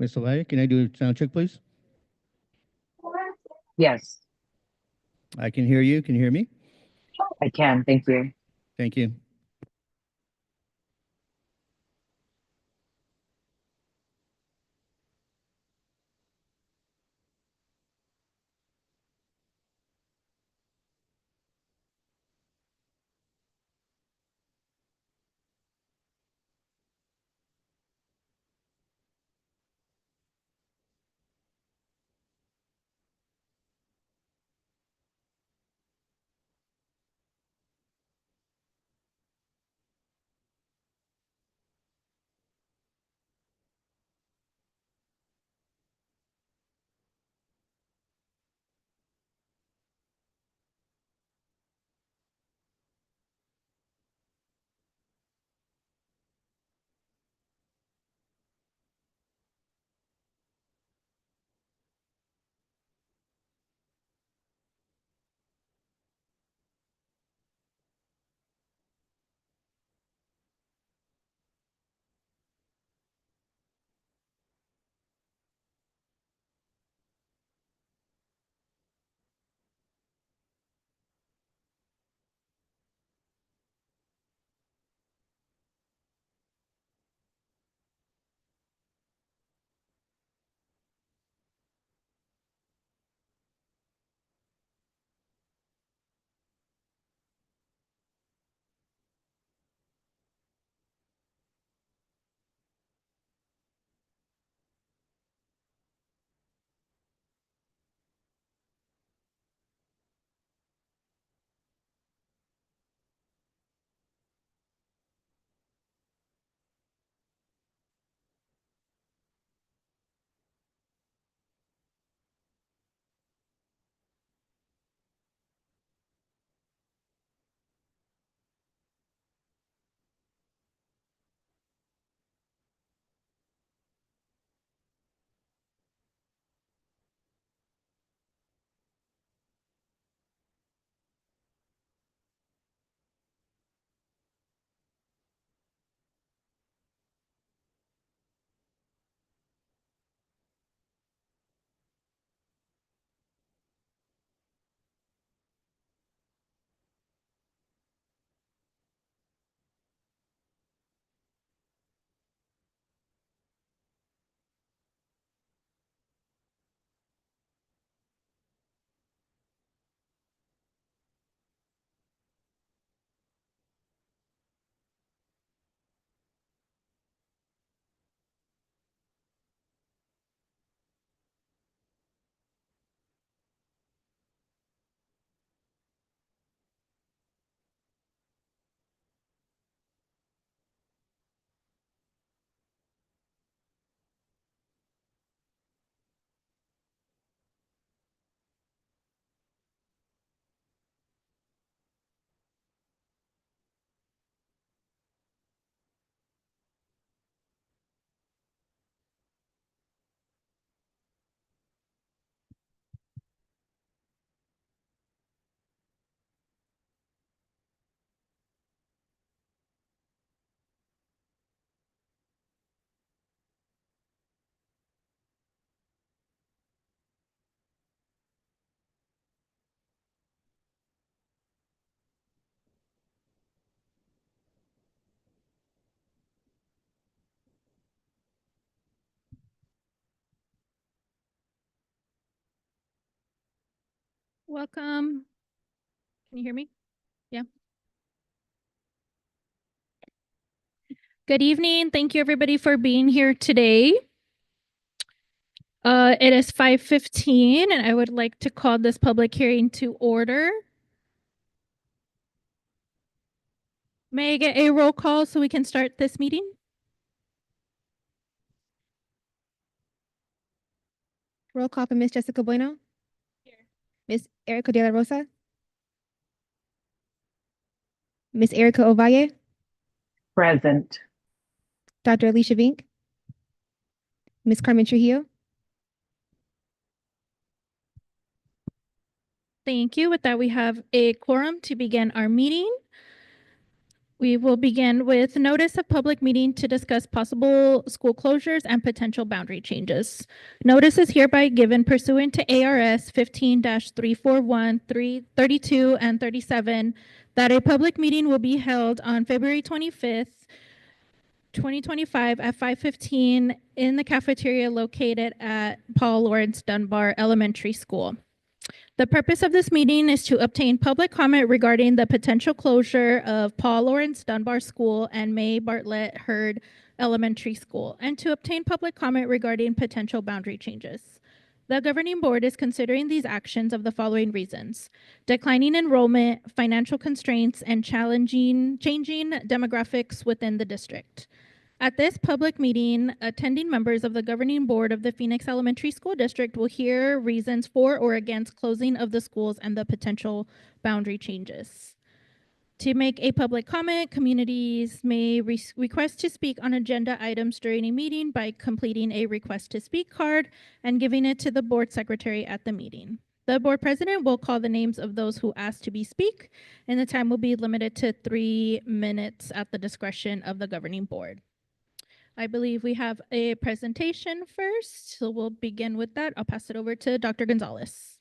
Ms. Lavalle, can I do a sound check, please? Yes, I can hear you. Can you hear me? I can. Thank you. Thank you. Welcome. Can you hear me? Yeah. Good evening. Thank you everybody for being here today. It is 5:15 and I would like to call this public hearing to order. May I get a roll call so we can start this meeting? Roll call for Miss Jessica Bueno. Here. Miss Erica De La Rosa. Miss Erica Ovalle. Present. Dr. Alicia Vink. Miss Carmen Trujillo. Thank you. With that, we have a quorum to begin our meeting. We will begin with notice of public meeting to discuss possible school closures and potential boundary changes. Notice is hereby given pursuant to ARS 15-341, 32, and 37 that a public meeting will be held on February 25th, 2025 at 5:15 in the cafeteria located at Paul Lawrence Dunbar Elementary School. The purpose of this meeting is to obtain public comment regarding the potential closure of Paul Lawrence Dunbar School and May Bartlett Hurd Elementary School, and to obtain public comment regarding potential boundary changes. The governing board is considering these actions of the following reasons: declining enrollment, financial constraints, and changing demographics within the district. At this public meeting, attending members of the governing board of the Phoenix Elementary School District will hear reasons for or against closing of the schools and the potential boundary changes. To make a public comment, communities may request to speak on agenda items during a meeting by completing a request to speak card and giving it to the board secretary at the meeting. The board president will call the names of those who ask to speak, and the time will be limited to 3 minutes at the discretion of the governing board. I believe we have a presentation first, so we'll begin with that. I'll pass it over to Dr. Gonzalez.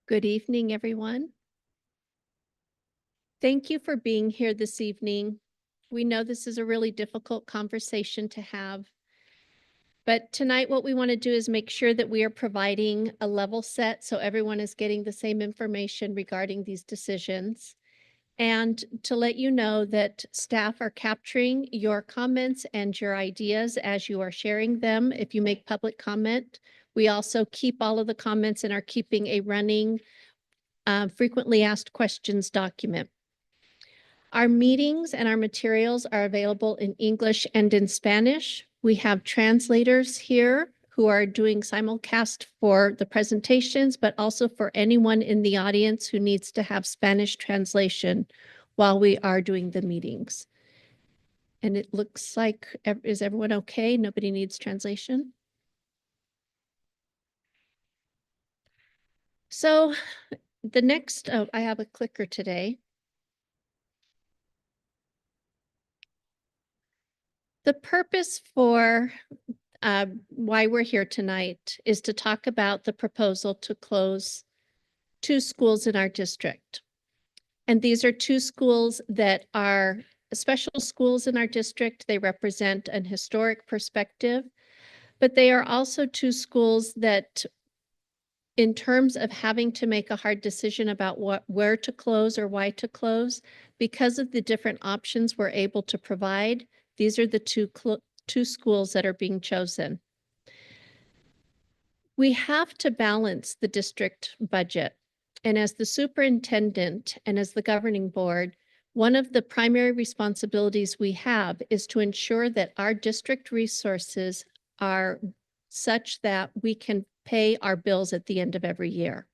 Good evening, everyone. Thank you for being here this evening. We know this is a really difficult conversation to have, but tonight what we want to do is make sure that we are providing a level set so everyone is getting the same information regarding these decisions. And to let you know that staff are capturing your comments and your ideas as you are sharing them. If you make public comment, we also keep all of the comments and are keeping a running frequently asked questions document. Our meetings and our materials are available in English and in Spanish. We have translators here who are doing simulcast for the presentations, but also for anyone in the audience who needs to have Spanish translation while we are doing the meetings. And it looks like, is everyone okay? Nobody needs translation? So the next, I have a clicker today. The purpose for why we're here tonight is to talk about the proposal to close 2 schools in our district. And these are 2 schools that are special schools in our district. They represent an historic perspective, but they are also 2 schools that, in terms of having to make a hard decision about where to close or why to close, because of the different options we're able to provide, these are the 2 schools that are being chosen. We have to balance the district budget. And as the superintendent and as the governing board, one of the primary responsibilities we have is to ensure that our district resources are such that we can pay our bills at the end of every year.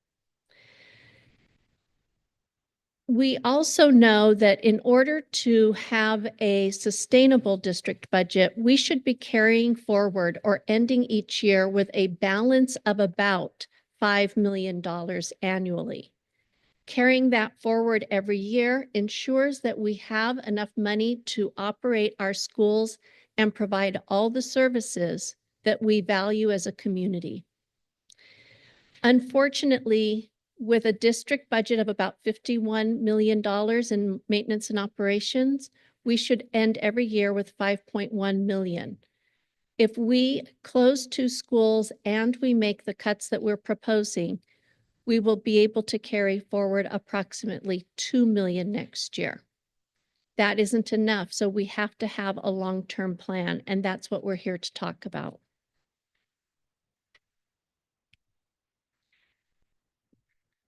We also know that in order to have a sustainable district budget, we should be carrying forward or ending each year with a balance of about $5 million annually. Carrying that forward every year ensures that we have enough money to operate our schools and provide all the services that we value as a community. Unfortunately, with a district budget of about $51 million in maintenance and operations, we should end every year with $5.1 million. If we close 2 schools and we make the cuts that we're proposing, we will be able to carry forward approximately $2 million next year. That isn't enough, so we have to have a long-term plan, and that's what we're here to talk about.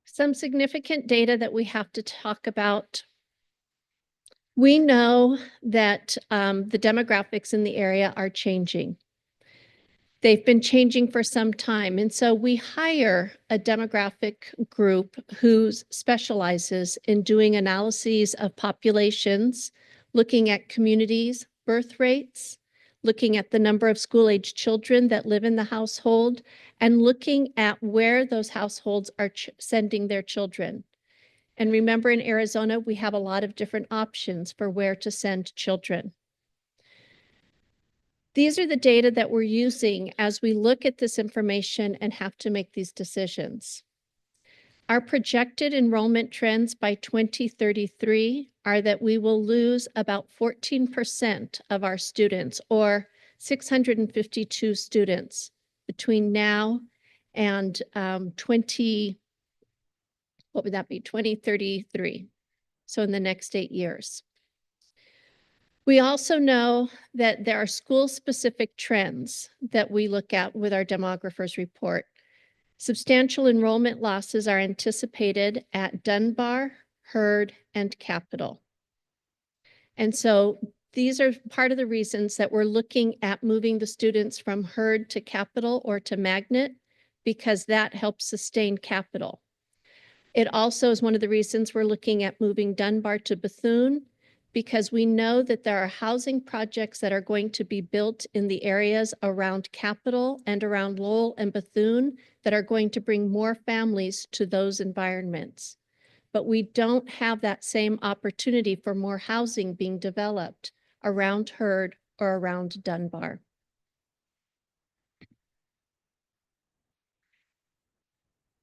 Some significant data that we have to talk about. We know that the demographics in the area are changing. They've been changing for some time. And so we hire a demographic group who specializes in doing analyses of populations, looking at communities, birth rates, looking at the number of school-age children that live in the household, and looking at where those households are sending their children. And remember, in Arizona, we have a lot of different options for where to send children. These are the data that we're using as we look at this information and have to make these decisions. Our projected enrollment trends by 2033 are that we will lose about 14% of our students, or 652 students, between now and 2033. So in the next 8 years. We also know that there are school-specific trends that we look at with our demographers report. Substantial enrollment losses are anticipated at Dunbar, Heard, and Capital. And so these are part of the reasons that we're looking at moving the students from Heard to Capital or to Magnet, because that helps sustain Capital. It also is one of the reasons we're looking at moving Dunbar to Bethune, because we know that there are housing projects that are going to be built in the areas around Capital and around Lowell and Bethune that are going to bring more families to those environments. But we don't have that same opportunity for more housing being developed around Heard or around Dunbar.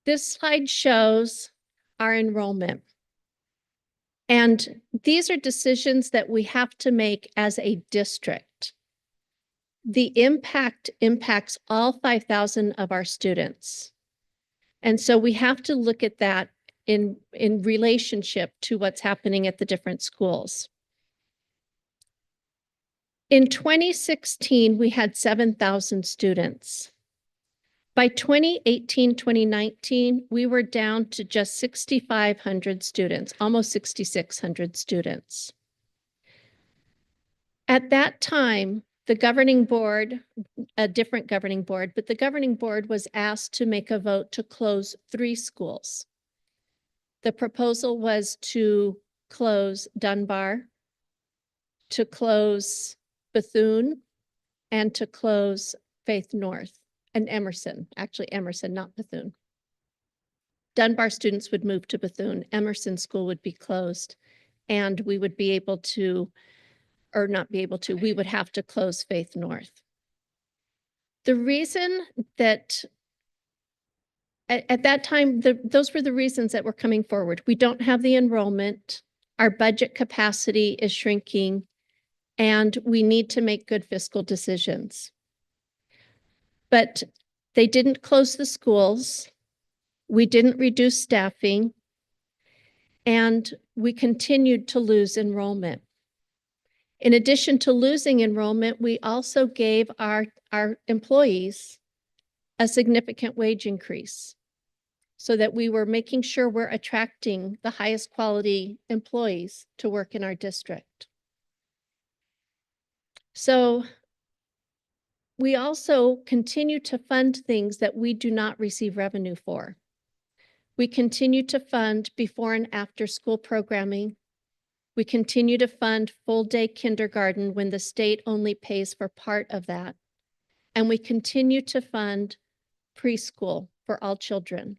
This slide shows our enrollment. And these are decisions that we have to make as a district. The impact impacts all 5,000 of our students. And so we have to look at that in relationship to what's happening at the different schools. In 2016, we had 7,000 students. By 2018, 2019, we were down to just 6,500 students, almost 6,600 students. At that time, the governing board, a different governing board, but the governing board was asked to make a vote to close 3 schools. The proposal was to close Dunbar, to close Bethune, and to close Faith North. And Emerson, actually Emerson, not Bethune. Dunbar students would move to Bethune. Emerson School would be closed, and we would be able to, or not be able to, we would have to close Faith North. The reason that at that time, those were the reasons that were coming forward. We don't have the enrollment, our budget capacity is shrinking, and we need to make good fiscal decisions. But they didn't close the schools. We didn't reduce staffing, and we continued to lose enrollment. In addition to losing enrollment, we also gave our employees a significant wage increase so that we were making sure we're attracting the highest quality employees to work in our district. So we also continue to fund things that we do not receive revenue for. We continue to fund before and after school programming. We continue to fund full-day kindergarten when the state only pays for part of that. And we continue to fund preschool for all children.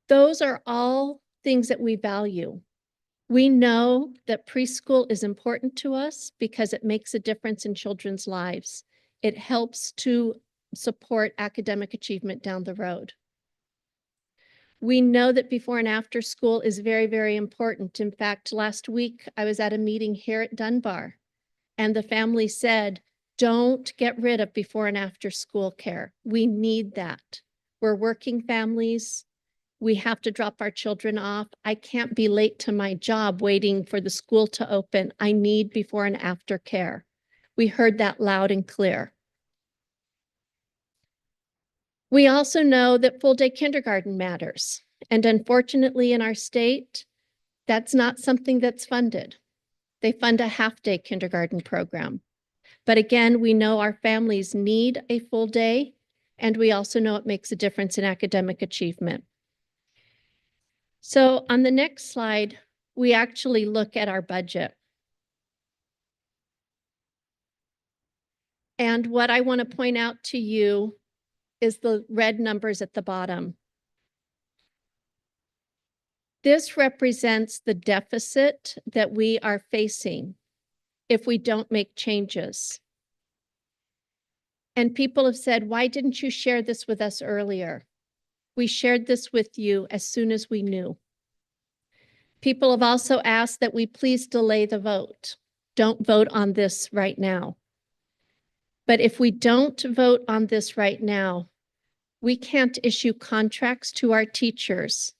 Those are all things that we value. We know that preschool is important to us because it makes a difference in children's lives. It helps to support academic achievement down the road. We know that before and after school is very, very important. In fact, last week I was at a meeting here at Dunbar, and the family said, don't get rid of before and after school care. We need that. We're working families. We have to drop our children off. I can't be late to my job waiting for the school to open. I need before and after care. We heard that loud and clear. We also know that full-day kindergarten matters. And unfortunately in our state, that's not something that's funded. They fund a half-day kindergarten program. But again, we know our families need a full day, and we also know it makes a difference in academic achievement. So on the next slide, we actually look at our budget. And what I want to point out to you is the red numbers at the bottom. This represents the deficit that we are facing if we don't make changes. And people have said, why didn't you share this with us earlier? We shared this with you as soon as we knew. People have also asked that we please delay the vote. Don't vote on this right now. But if we don't vote on this right now, we can't issue contracts to our teachers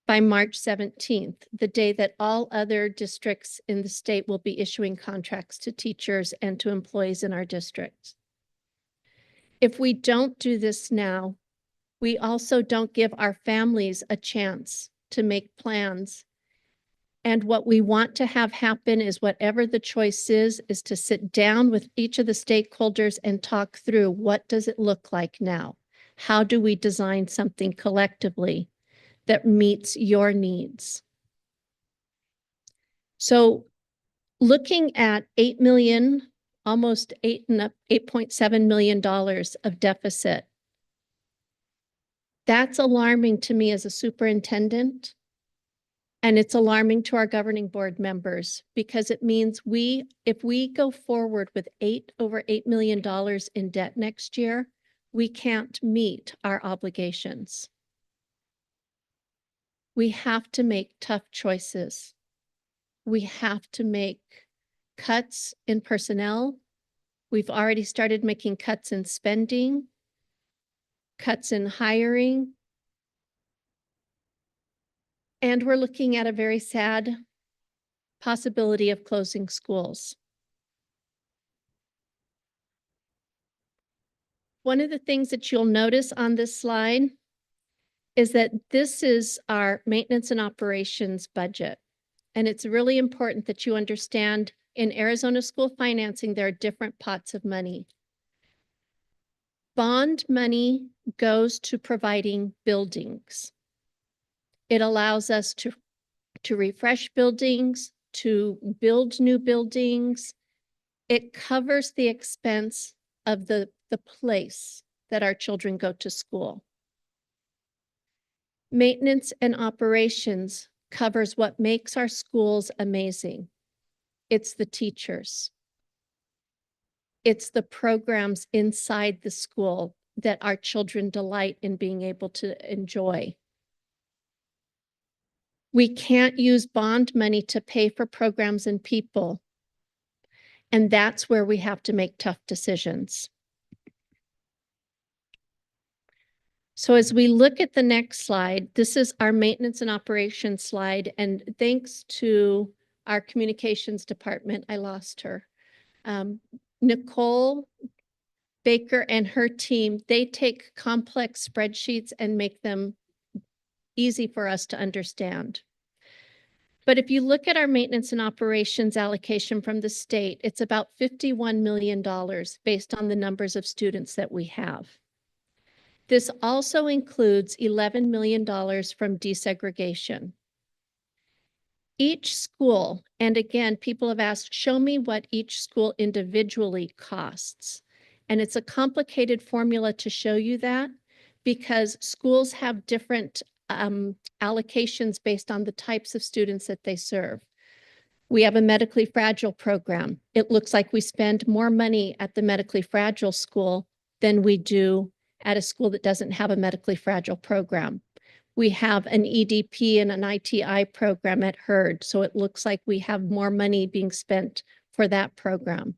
by March 17th, the day that all other districts in the state will be issuing contracts to teachers and to employees in our districts. If we don't do this now, we also don't give our families a chance to make plans. And what we want to have happen is whatever the choice is to sit down with each of the stakeholders and talk through what does it look like now? How do we design something collectively that meets your needs? So looking at 8 million, almost $8.7 million of deficit, that's alarming to me as a superintendent. And it's alarming to our governing board members because it means if we go forward with over $8 million in debt next year, we can't meet our obligations. We have to make tough choices. We have to make cuts in personnel. We've already started making cuts in spending, cuts in hiring. And we're looking at a very sad possibility of closing schools. One of the things that you'll notice on this slide is that this is our maintenance and operations budget. And it's really important that you understand in Arizona school financing, there are different pots of money. Bond money goes to providing buildings. It allows us to refresh buildings, to build new buildings. It covers the expense of the place that our children go to school. Maintenance and operations covers what makes our schools amazing. It's the teachers. It's the programs inside the school that our children delight in being able to enjoy. We can't use bond money to pay for programs and people. And that's where we have to make tough decisions. So as we look at the next slide, this is our maintenance and operations slide. And thanks to our communications department, I lost her. Nicole Baker and her team, they take complex spreadsheets and make them easy for us to understand. But if you look at our maintenance and operations allocation from the state, it's about $51 million based on the numbers of students that we have. This also includes $11 million from desegregation. Each school, and again, people have asked, show me what each school individually costs. And it's a complicated formula to show you that because schools have different allocations based on the types of students that they serve. We have a medically fragile program. It looks like we spend more money at the medically fragile school than we do at a school that doesn't have a medically fragile program. We have an EDP and an ITI program at Hurd, so it looks like we have more money being spent for that program.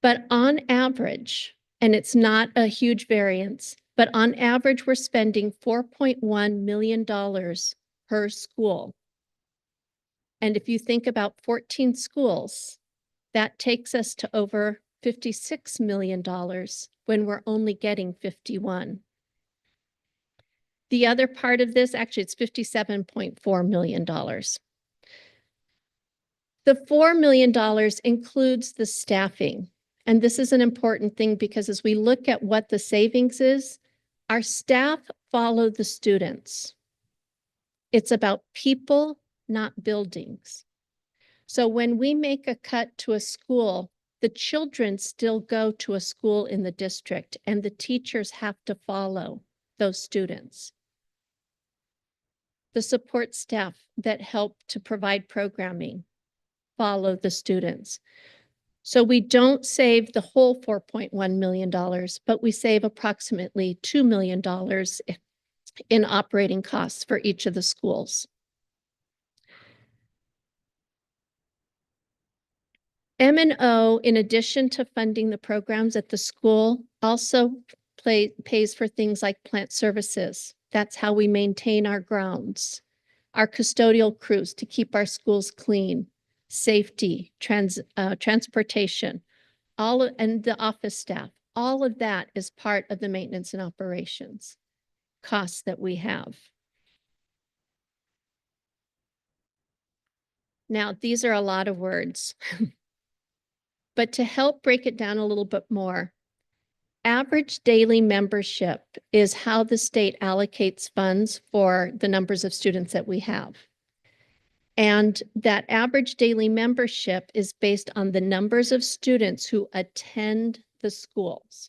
But on average, and it's not a huge variance, but on average, we're spending $4.1 million per school. And if you think about 14 schools, that takes us to over $56 million when we're only getting 51. The other part of this, actually, it's $57.4 million. The The $4 million includes the staffing. And this is an important thing because as we look at what the savings is, our staff follow the students. It's about people, not buildings. So when we make a cut to a school, the children still go to a school in the district and the teachers have to follow those students. The support staff that help to provide programming follow the students. So we don't save the whole $4.1 million, but we save approximately $2 million in operating costs for each of the schools. M&O, in addition to funding the programs at the school, also pays for things like plant services. That's how we maintain our grounds, our custodial crews to keep our schools clean, safety, transportation, and the office staff. All of that is part of the maintenance and operations costs that we have. Now, these are a lot of words. But to help break it down a little bit more, average daily membership is how the state allocates funds for the numbers of students that we have. And that average daily membership is based on the numbers of students who attend the schools.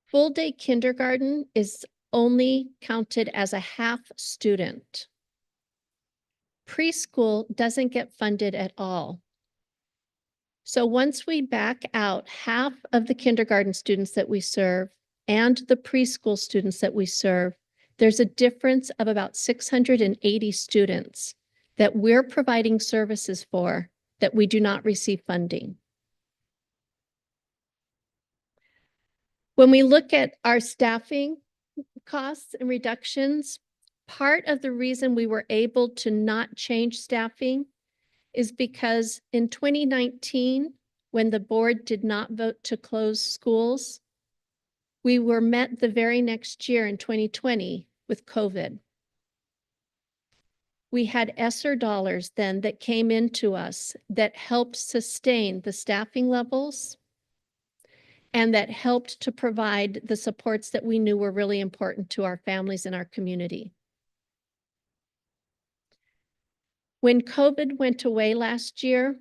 Full day kindergarten is only counted as a half student. Preschool doesn't get funded at all. So once we back out half of the kindergarten students that we serve and the preschool students that we serve, there's a difference of about 680 students that we're providing services for that we do not receive funding. When we look at our staffing costs and reductions, part of the reason we were able to not change staffing is because in 2019, when the board did not vote to close schools, we were met the very next year in 2020 with COVID. We had ESSER dollars then that came into us that helped sustain the staffing levels and that helped to provide the supports that we knew were really important to our families and our community. When COVID went away last year,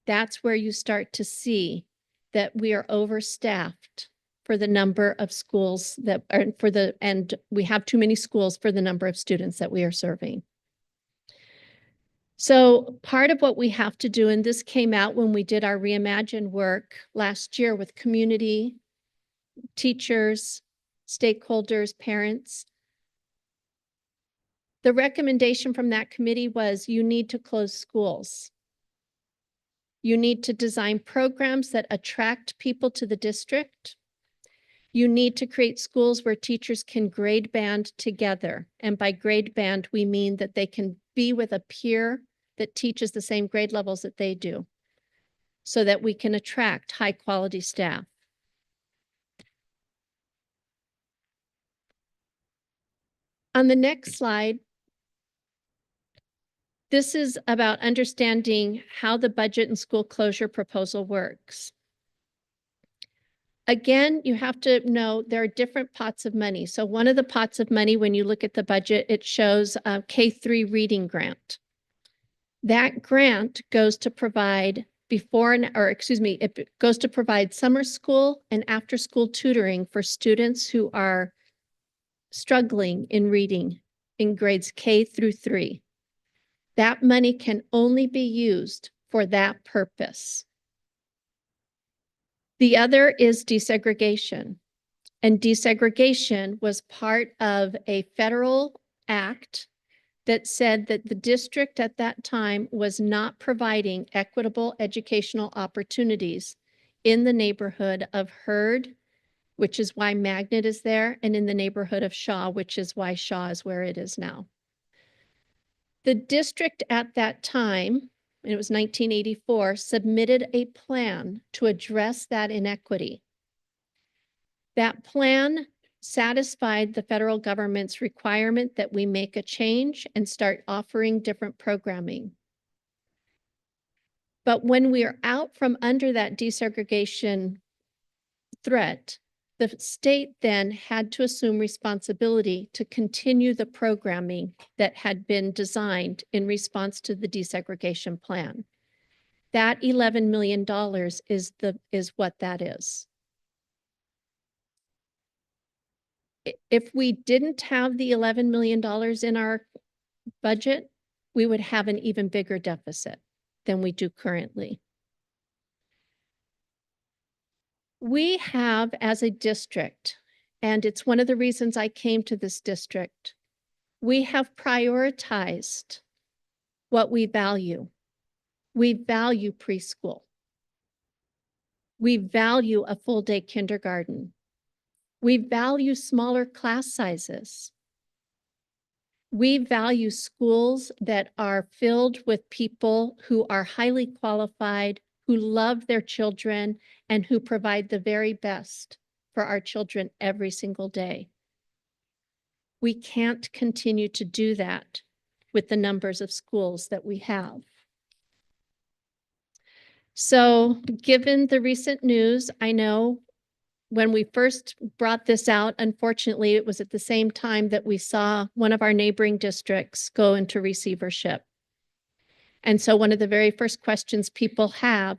that's where you start to see that we are overstaffed for the number of schools that are and we have too many schools for the number of students that we are serving. So part of what we have to do, and this came out when we did our Reimagine work last year with community, teachers, stakeholders, parents. The recommendation from that committee was you need to close schools. You need to design programs that attract people to the district. You need to create schools where teachers can grade band together. And by grade band, we mean that they can be with a peer that teaches the same grade levels that they do, so that we can attract high quality staff. On the next slide, this is about understanding how the budget and school closure proposal works. Again, you have to know there are different pots of money. So one of the pots of money, when you look at the budget, it shows a K-3 reading grant. That grant goes to provide it goes to provide summer school and after school tutoring for students who are struggling in reading in grades K through 3. That money can only be used for that purpose. The other is desegregation. And desegregation was part of a federal act that said that the district at that time was not providing equitable educational opportunities in the neighborhood of Heard, which is why Magnet is there, and in the neighborhood of Shaw, which is why Shaw is where it is now. The district at that time, and it was 1984, submitted a plan to address that inequity. That plan satisfied the federal government's requirement that we make a change and start offering different programming. But when we are out from under that desegregation threat, the state then had to assume responsibility to continue the programming that had been designed in response to the desegregation plan. That $11 million is what that is. If we didn't have the $11 million in our budget, we would have an even bigger deficit than we do currently. We have, as a district, and it's one of the reasons I came to this district, we have prioritized what we value. We value preschool. We value a full-day kindergarten. We value smaller class sizes. We value schools that are filled with people who are highly qualified, who love their children, and who provide the very best for our children every single day. We can't continue to do that with the numbers of schools that we have. So, given the recent news, I know when we first brought this out, unfortunately, it was at the same time that we saw one of our neighboring districts go into receivership. And so one of the very first questions people have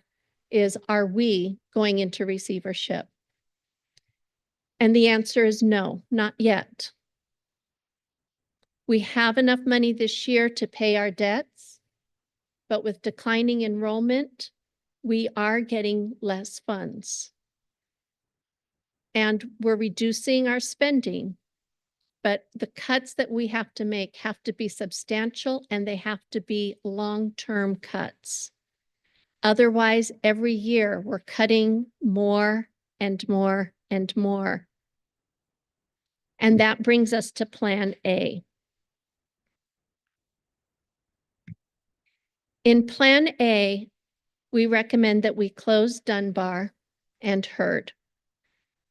is, are we going into receivership? And the answer is no, not yet. We have enough money this year to pay our debts, but with declining enrollment, we are getting less funds. And we're reducing our spending, but the cuts that we have to make have to be substantial and they have to be long-term cuts. Otherwise, every year we're cutting more and more and more. And that brings us to Plan A. In Plan A, we recommend that we close Dunbar and Hurd.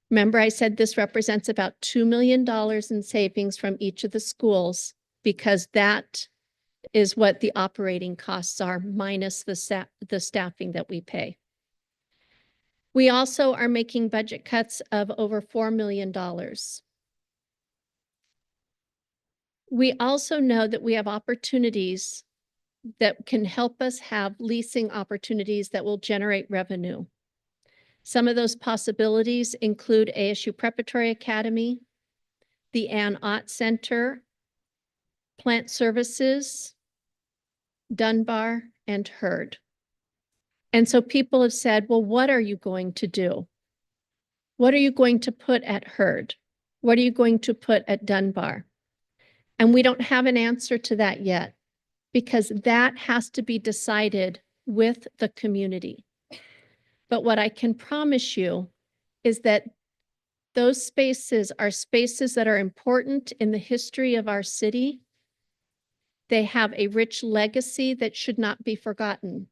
Remember, I said this represents about $2 million in savings from each of the schools because that is what the operating costs are minus the staffing that we pay. We also are making budget cuts of over $4 million. We also know that we have opportunities that can help us have leasing opportunities that will generate revenue. Some of those possibilities include ASU Preparatory Academy, the Ann Ott Center, Plant Services, Dunbar, and Hurd. And so people have said, well, what are you going to do? What are you going to put at Hurd? What are you going to put at Dunbar? And we don't have an answer to that yet because that has to be decided with the community. But what I can promise you is that those spaces are spaces that are important in the history of our city. They have a rich legacy that should not be forgotten.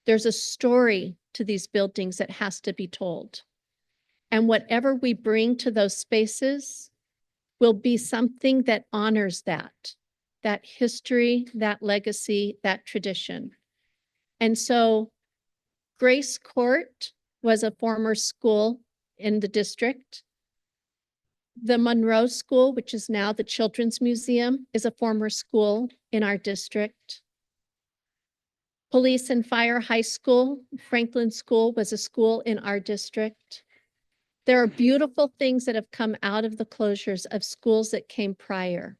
There's a story to these buildings that has to be told. And whatever we bring to those spaces will be something that honors that history, that legacy, that tradition. And so Grace Court was a former school in the district. The Monroe School, which is now the Children's Museum, is a former school in our district. Police and Fire High School, Franklin School, was a school in our district. There are beautiful things that have come out of the closures of schools that came prior.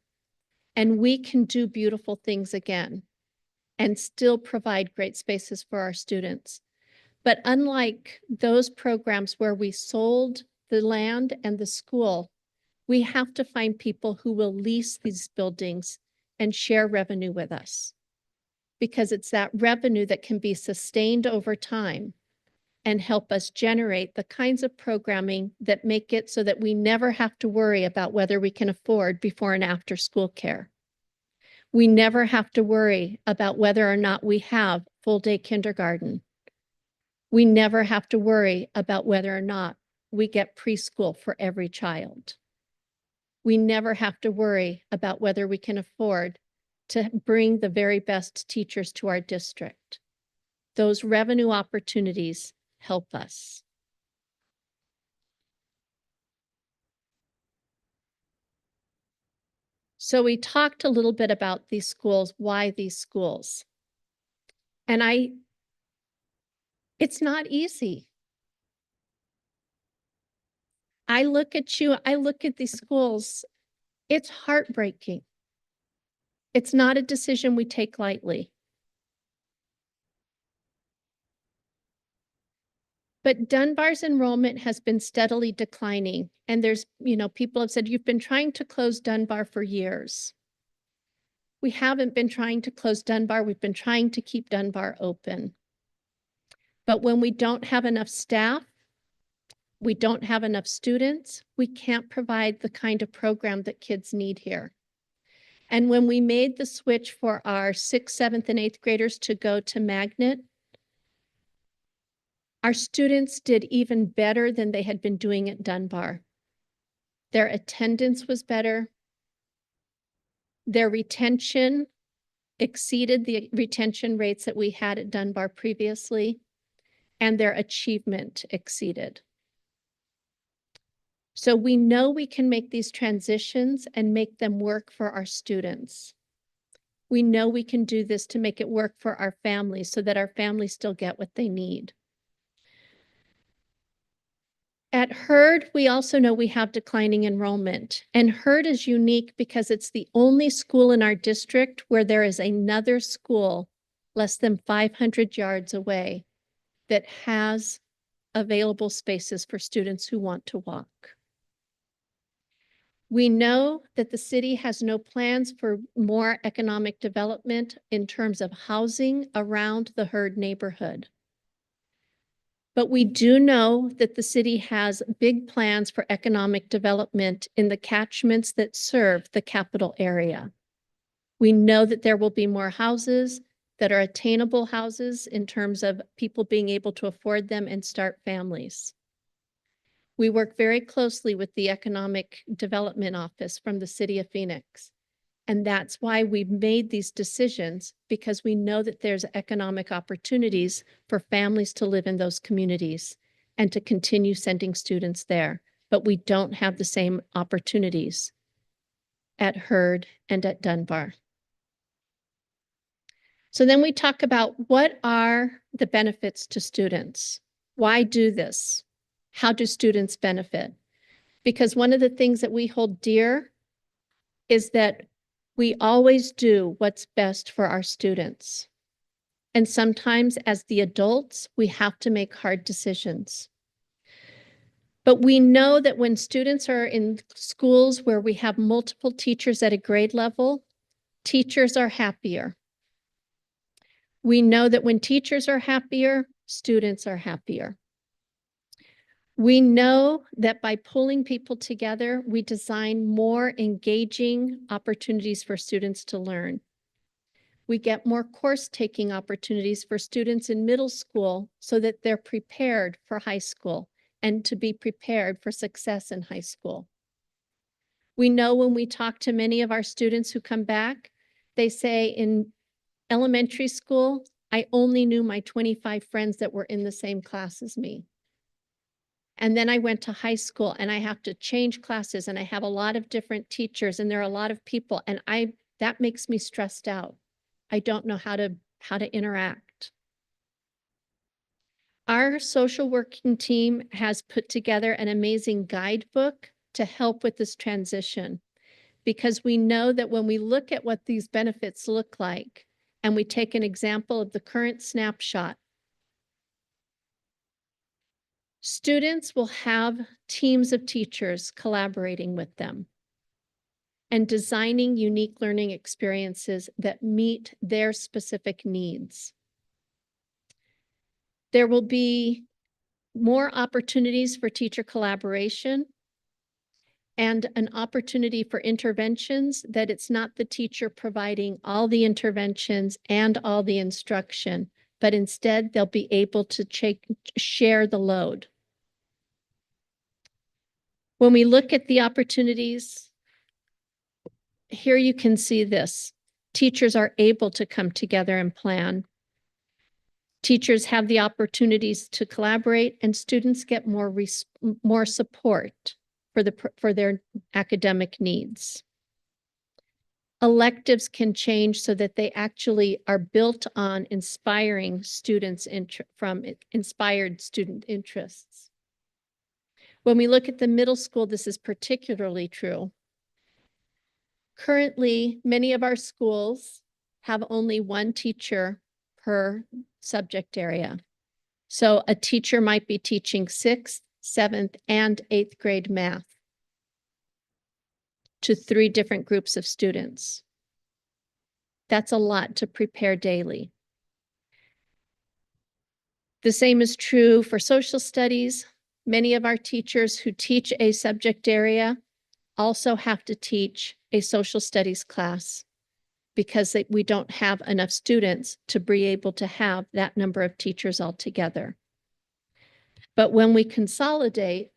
And we can do beautiful things again and still provide great spaces for our students. But unlike those programs where we sold the land and the school, we have to find people who will lease these buildings and share revenue with us. Because it's that revenue that can be sustained over time and help us generate the kinds of programming that make it so that we never have to worry about whether we can afford before and after school care. We never have to worry about whether or not we have full-day kindergarten. We never have to worry about whether or not we get preschool for every child. we never have to worry about whether we can afford to bring the very best teachers to our district. Those revenue opportunities help us. So we talked a little bit about these schools, why these schools. And it's not easy. I look at you, I look at these schools, it's heartbreaking. It's not a decision we take lightly. But Dunbar's enrollment has been steadily declining. And there's, people have said, you've been trying to close Dunbar for years. We haven't been trying to close Dunbar. We've been trying to keep Dunbar open. But when we don't have enough staff, we don't have enough students, we can't provide the kind of program that kids need here. And when we made the switch for our 6th, 7th, and 8th graders to go to Magnet, our students did even better than they had been doing at Dunbar. Their attendance was better. Their retention exceeded the retention rates that we had at Dunbar previously, and their achievement exceeded. So we know we can make these transitions and make them work for our students. We know we can do this to make it work for our families so that our families still get what they need. At Hurd, we also know we have declining enrollment. And Hurd is unique because it's the only school in our district where there is another school less than 500 yards away that has available spaces for students who want to walk. We know that the city has no plans for more economic development in terms of housing around the Hurd neighborhood. But we do know that the city has big plans for economic development in the catchments that serve the capital area. We know that there will be more houses that are attainable houses in terms of people being able to afford them and start families. We work very closely with the Economic Development Office from the City of Phoenix. And that's why we've made these decisions, because we know that there's economic opportunities for families to live in those communities and to continue sending students there. But we don't have the same opportunities at Hurd and at Dunbar. So then we talk about what are the benefits to students? Why do this? How do students benefit? Because one of the things that we hold dear is that we always do what's best for our students. And sometimes as the adults, we have to make hard decisions. But we know that when students are in schools where we have multiple teachers at a grade level, teachers are happier. We know that when teachers are happier, students are happier. We know that by pulling people together, we design more engaging opportunities for students to learn. We get more course-taking opportunities for students in middle school so that they're prepared for high school and to be prepared for success in high school. We know when we talk to many of our students who come back, they say in elementary school, I only knew my 25 friends that were in the same class as me. And then I went to high school and I have to change classes and I have a lot of different teachers and there are a lot of people and that makes me stressed out. I don't know how to interact. Our social working team has put together an amazing guidebook to help with this transition, because we know that when we look at what these benefits look like and we take an example of the current snapshot, students will have teams of teachers collaborating with them and designing unique learning experiences that meet their specific needs. There will be more opportunities for teacher collaboration and an opportunity for interventions that it's not the teacher providing all the interventions and all the instruction, but instead they'll be able to share the load. When we look at the opportunities here you can see this. Teachers are able to come together and plan. Teachers have the opportunities to collaborate, and students get more support for their academic needs. Electives can change so that they actually are built on inspiring students from inspired student interests. When we look at the middle school, this is particularly true. Currently, many of our schools have only one teacher per subject area. So a teacher might be teaching 6th, 7th, and 8th grade math to 3 different groups of students. That's a lot to prepare daily. The same is true for social studies. Many of our teachers who teach a subject area also have to teach a social studies class because we don't have enough students to be able to have that number of teachers altogether. But when we consolidate,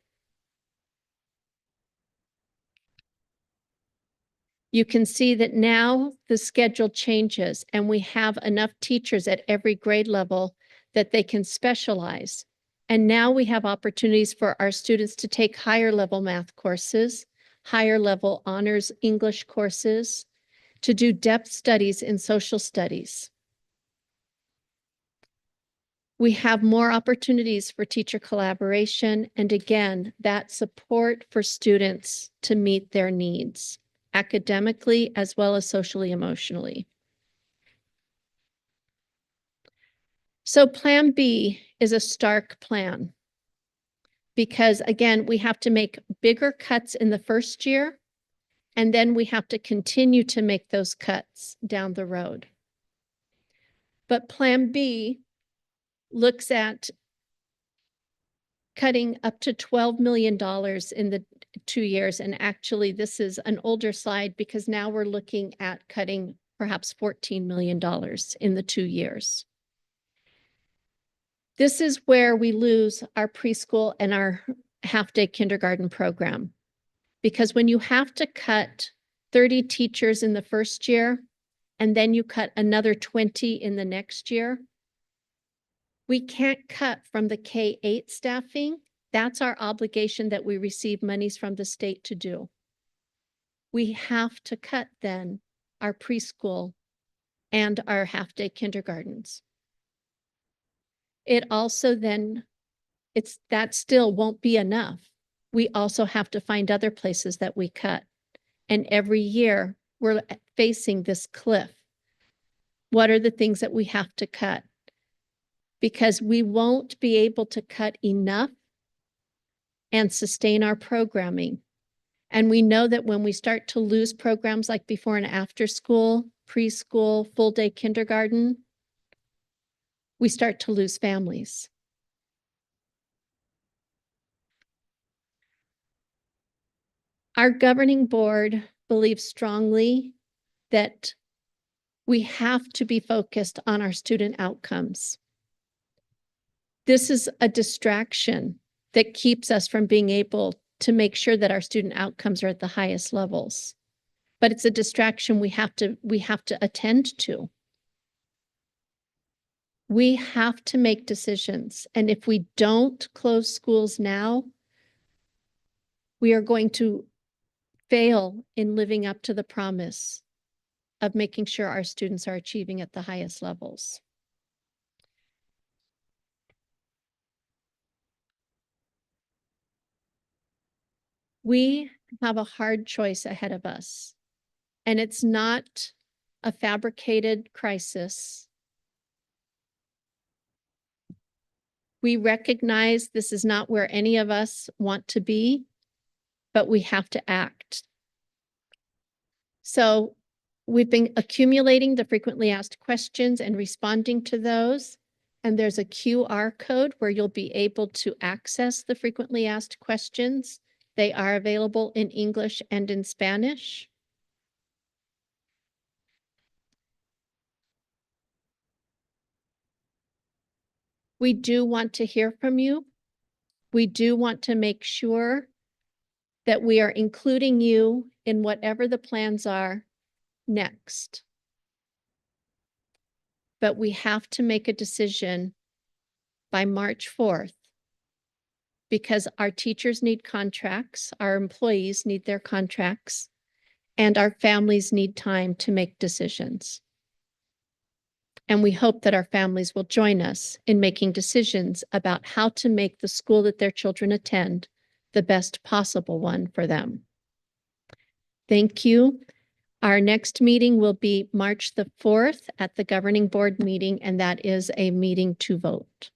you can see that now the schedule changes and we have enough teachers at every grade level that they can specialize. And now we have opportunities for our students to take higher level math courses, higher level honors English courses, to do depth studies in social studies. We have more opportunities for teacher collaboration, and again, that support for students to meet their needs, academically as well as socially, emotionally. So Plan B is a stark plan because, again, we have to make bigger cuts in the first year, and then we have to continue to make those cuts down the road. But Plan B looks at cutting up to $12 million in the 2 years. And actually, this is an older slide because now we're looking at cutting perhaps $14 million in the 2 years. This is where we lose our preschool and our half-day kindergarten program. Because when you have to cut 30 teachers in the first year, and then you cut another 20 in the next year, we can't cut from the K-8 staffing. That's our obligation that we receive monies from the state to do. We have to cut then our preschool and our half-day kindergartens. It also then, that still won't be enough. We also have to find other places that we cut. And every year we're facing this cliff. What are the things that we have to cut? Because we won't be able to cut enough and sustain our programming. And we know that when we start to lose programs like before and after school, preschool, full day kindergarten, we start to lose families. Our governing board believes strongly that we have to be focused on our student outcomes. This is a distraction that keeps us from being able to make sure that our student outcomes are at the highest levels. But it's a distraction we have to attend to. We have to make decisions. And if we don't close schools now, we are going to fail in living up to the promise of making sure our students are achieving at the highest levels. We have a hard choice ahead of us, and it's not a fabricated crisis. We recognize this is not where any of us want to be, but we have to act. So we've been accumulating the frequently asked questions and responding to those. And there's a QR code where you'll be able to access the frequently asked questions. They are available in English and in Spanish. We do want to hear from you. We do want to make sure that we are including you in whatever the plans are next. But we have to make a decision by March 4th because our teachers need contracts, our employees need their contracts, and our families need time to make decisions. And we hope that our families will join us in making decisions about how to make the school that their children attend the best possible one for them. Thank you. Our next meeting will be March the 4th at the governing board meeting, and that is a meeting to vote.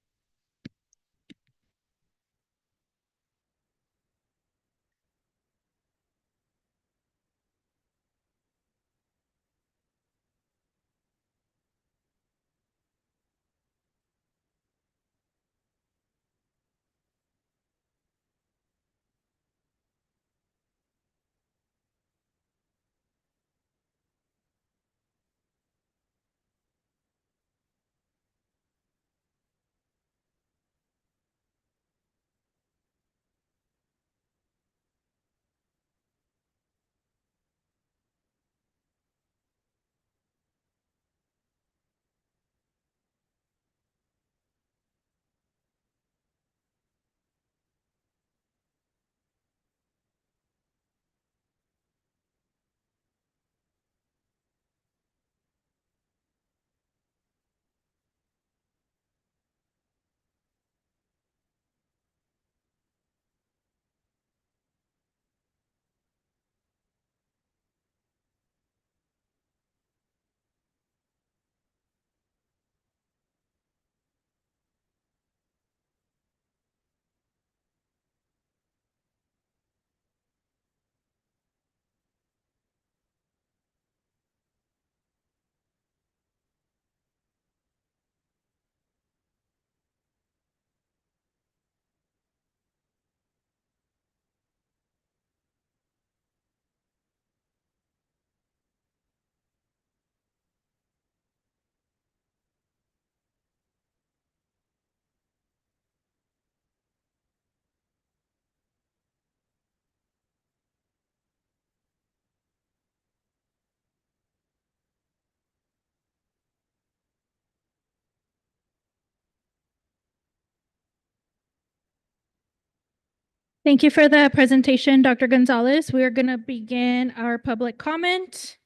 Thank you for the presentation, Dr. Gonzalez. We are going to begin our public comment.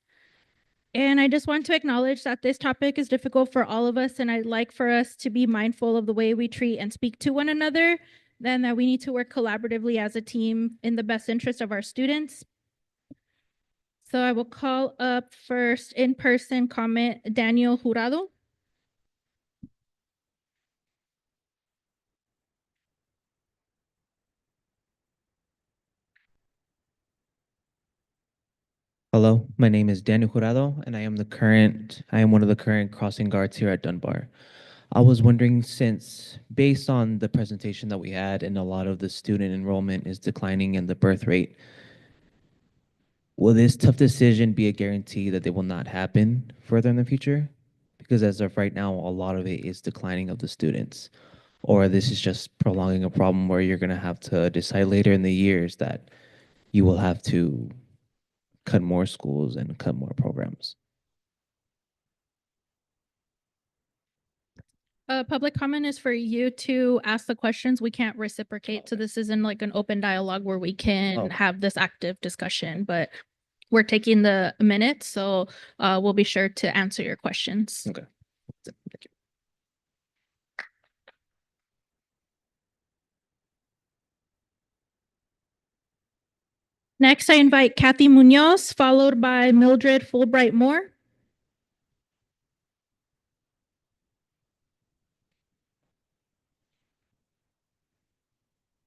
And I just want to acknowledge that this topic is difficult for all of us, and I'd like for us to be mindful of the way we treat and speak to one another, then that we need to work collaboratively as a team in the best interest of our students. So I will call up first in-person comment, Daniel Jurado. Hello, my name is Daniel Jurado, and I am one of the current crossing guards here at Dunbar. I was wondering, since based on the presentation that we had and a lot of the student enrollment is declining and the birth rate, will this tough decision be a guarantee that they will not happen further in the future? Because as of right now, a lot of it is declining of the students. Or this is just prolonging a problem where you're going to have to decide later in the years that you will have to cut more schools and cut more programs. Public comment is for you to ask the questions. We can't reciprocate, so this isn't like an open dialogue where we can have this active discussion, but we're taking the minutes, so we'll be sure to answer your questions. Okay. Thank you. Next, I invite Kathy Munoz, followed by Mildred Fulbright Moore.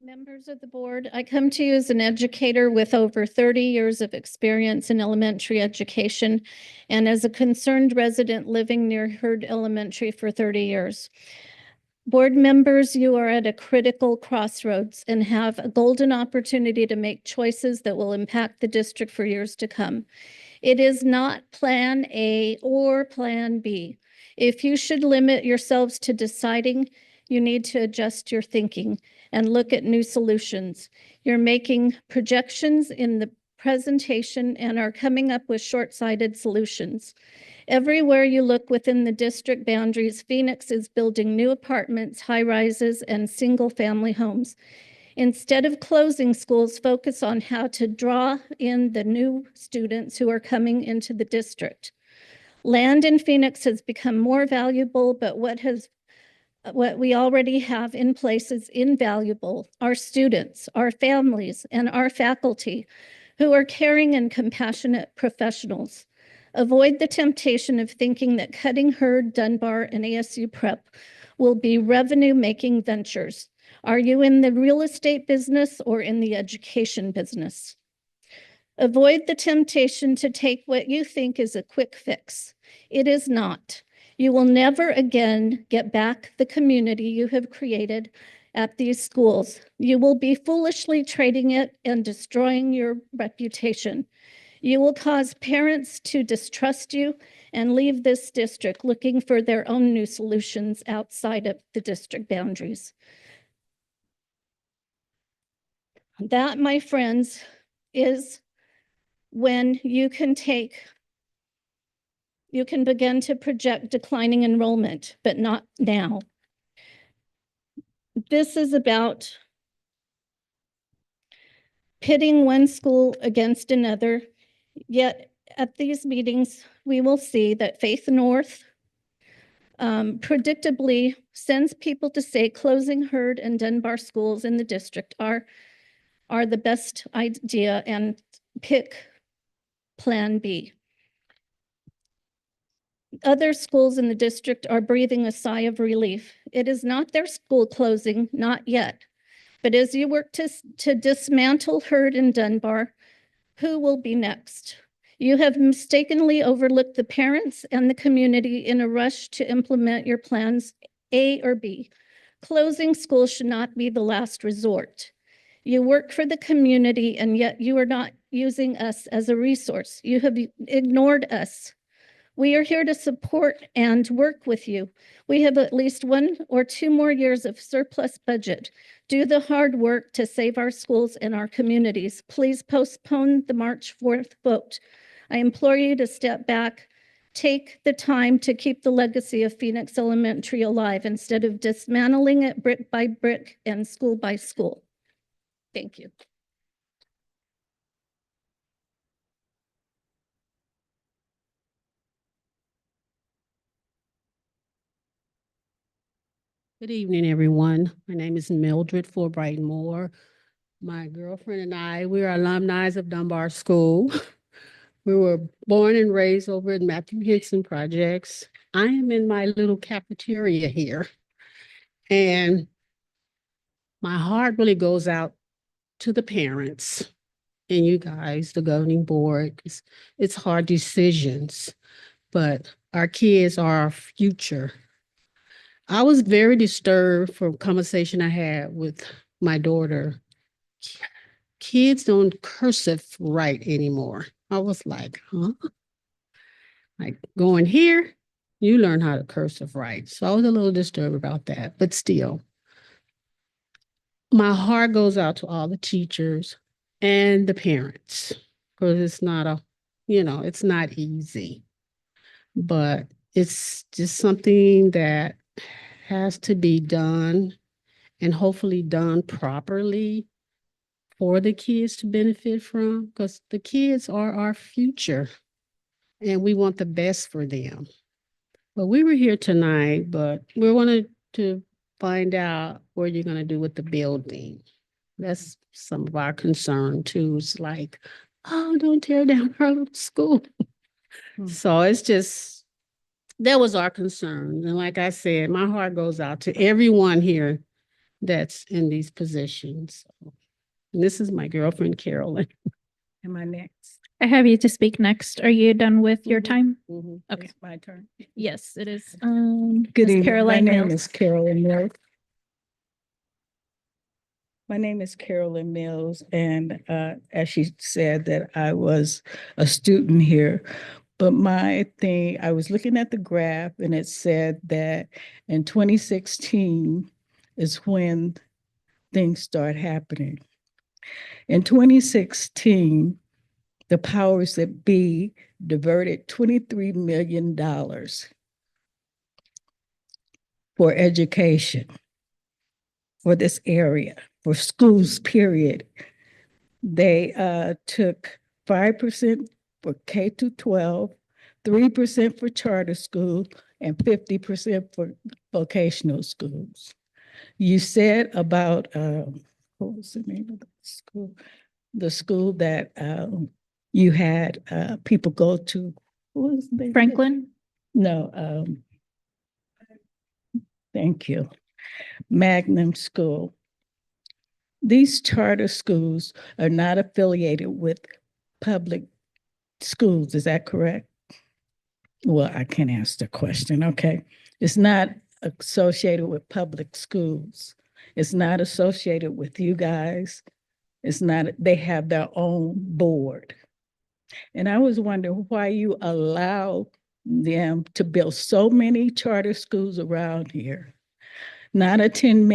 Members of the board, I come to you as an educator with over 30 years of experience in elementary education and as a concerned resident living near Hurd Elementary for 30 years. Board members, you are at a critical crossroads and have a golden opportunity to make choices that will impact the district for years to come. It is not Plan A or Plan B. If you should limit yourselves to deciding you need to adjust your thinking and look at new solutions. You're making projections in the presentation and are coming up with short-sighted solutions. Everywhere you look within the district boundaries, Phoenix is building new apartments, high-rises, and single-family homes. Instead of closing schools, focus on how to draw in the new students who are coming into the district. Land in Phoenix has become more valuable, but what we already have in place is invaluable. Our students, our families, and our faculty who are caring and compassionate professionals. Avoid the temptation of thinking that cutting Hurd, Dunbar, and ASU Prep will be revenue-making ventures. Are you in the real estate business or in the education business? Avoid the temptation to take what you think is a quick fix. It is not. You will never again get back the community you have created at these schools. You will be foolishly trading it and destroying your reputation. You will cause parents to distrust you and leave this district looking for their own new solutions outside of the district boundaries. That, my friends, is when you can begin to project declining enrollment, but not now. This is about pitting one school against another. Yet at these meetings, we will see that Faith North predictably sends people to say closing Hurd and Dunbar schools in the district are the best idea and pick Plan B. Other schools in the district are breathing a sigh of relief. It is not their school closing, not yet. But as you work to dismantle Hurd and Dunbar, who will be next? You have mistakenly overlooked the parents and the community in a rush to implement your plans A or B. Closing schools should not be the last resort. You work for the community, and yet you are not using us as a resource. You have ignored us. We are here to support and work with you. We have at least 1 or 2 more years of surplus budget. Do the hard work to save our schools and our communities. Please postpone the March 4th vote. I implore you to step back, take the time to keep the legacy of Phoenix Elementary alive instead of dismantling it brick by brick and school by school. Thank you. Good evening, everyone. My name is Mildred Fulbright Moore. My girlfriend and I, we are alumni of Dunbar School. We were born and raised over at Matthew Hickson Projects. I am in my little cafeteria here. And my heart really goes out to the parents and you guys, the governing board, because it's hard decisions, but our kids are our future. I was very disturbed from a conversation I had with my daughter. Kids don't cursive write anymore. I was like, huh? Like going here, you learn how to cursive write. So I was a little disturbed about that, but still. My heart goes out to all the teachers and the parents, because it's not it's not easy, but it's just something that has to be done and hopefully done properly for the kids to benefit from, because the kids are our future and we want the best for them. But we were here tonight, but we wanted to find out what you're going to do with the building. That's some of our concern too. It's like, oh, don't tear down our little school. So it's just, that was our concern. And like I said, my heart goes out to everyone here that's in these positions. And this is my girlfriend, Carolyn. Am I next? I have you to speak next. Are you done with your time? Okay. It's my turn. Yes, it is. Good Ms. evening. Caroline My name Mills. is Carolyn Mills. My name is Carolyn Mills, and as she said that I was a student here, but my thing, I was looking at the graph and it said that in 2016, is when things start happening. In 2016, the powers that be diverted $23 million for education for this area, for schools, period. They took 5% for K to 12, 3% for charter school, and 50% for vocational schools. You said about, what was the name of the school? The school that you had people go to, what was the name? Franklin? No, thank you. Magnum School. These charter schools are not affiliated with public schools, is that correct? Well, I can't ask the question, okay. It's not associated with public schools. It's not associated with you guys. It's not, they have their own board. And I was wondering why you allow them to build so many charter schools around here, not attend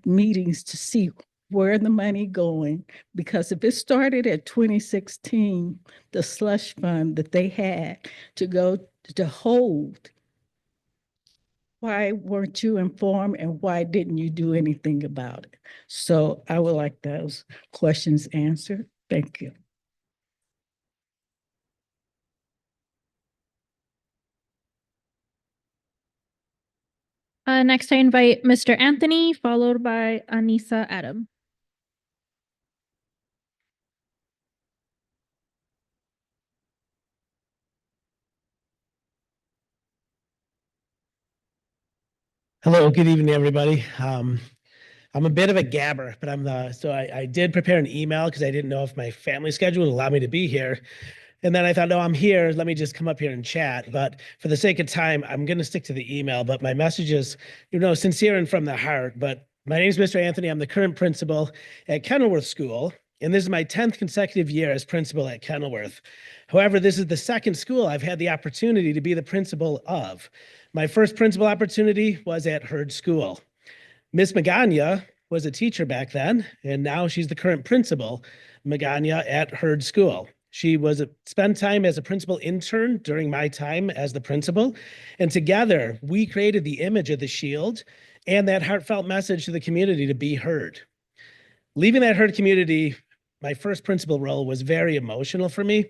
meetings to see where the money going, because if it started at 2016, the slush fund that they had to go to hold, why weren't you informed and why didn't you do anything about it? So I would like those questions answered. Thank you. Next, I invite Mr. Anthony, followed by Anissa Adam. Hello, good evening, everybody. I'm a bit of a gabber, but I did prepare an email because I didn't know if my family schedule would allow me to be here. And then I thought, no, I'm here. Let me just come up here and chat. But for the sake of time, I'm going to stick to the email. But my message is, sincere and from the heart. But my name is Mr. Anthony. I'm the current principal at Kenilworth School. And this is my 10th consecutive year as principal at Kenilworth. However, this is the second school I've had the opportunity to be the principal of. My first principal opportunity was at Hurd School. Miss Magana was a teacher back then, and now she's the current principal, Magana, at Hurd School. She spent time as a principal intern during my time as the principal, and together we created the image of the shield and that heartfelt message to the community to be heard. Leaving that Hurd community, my first principal role was very emotional for me.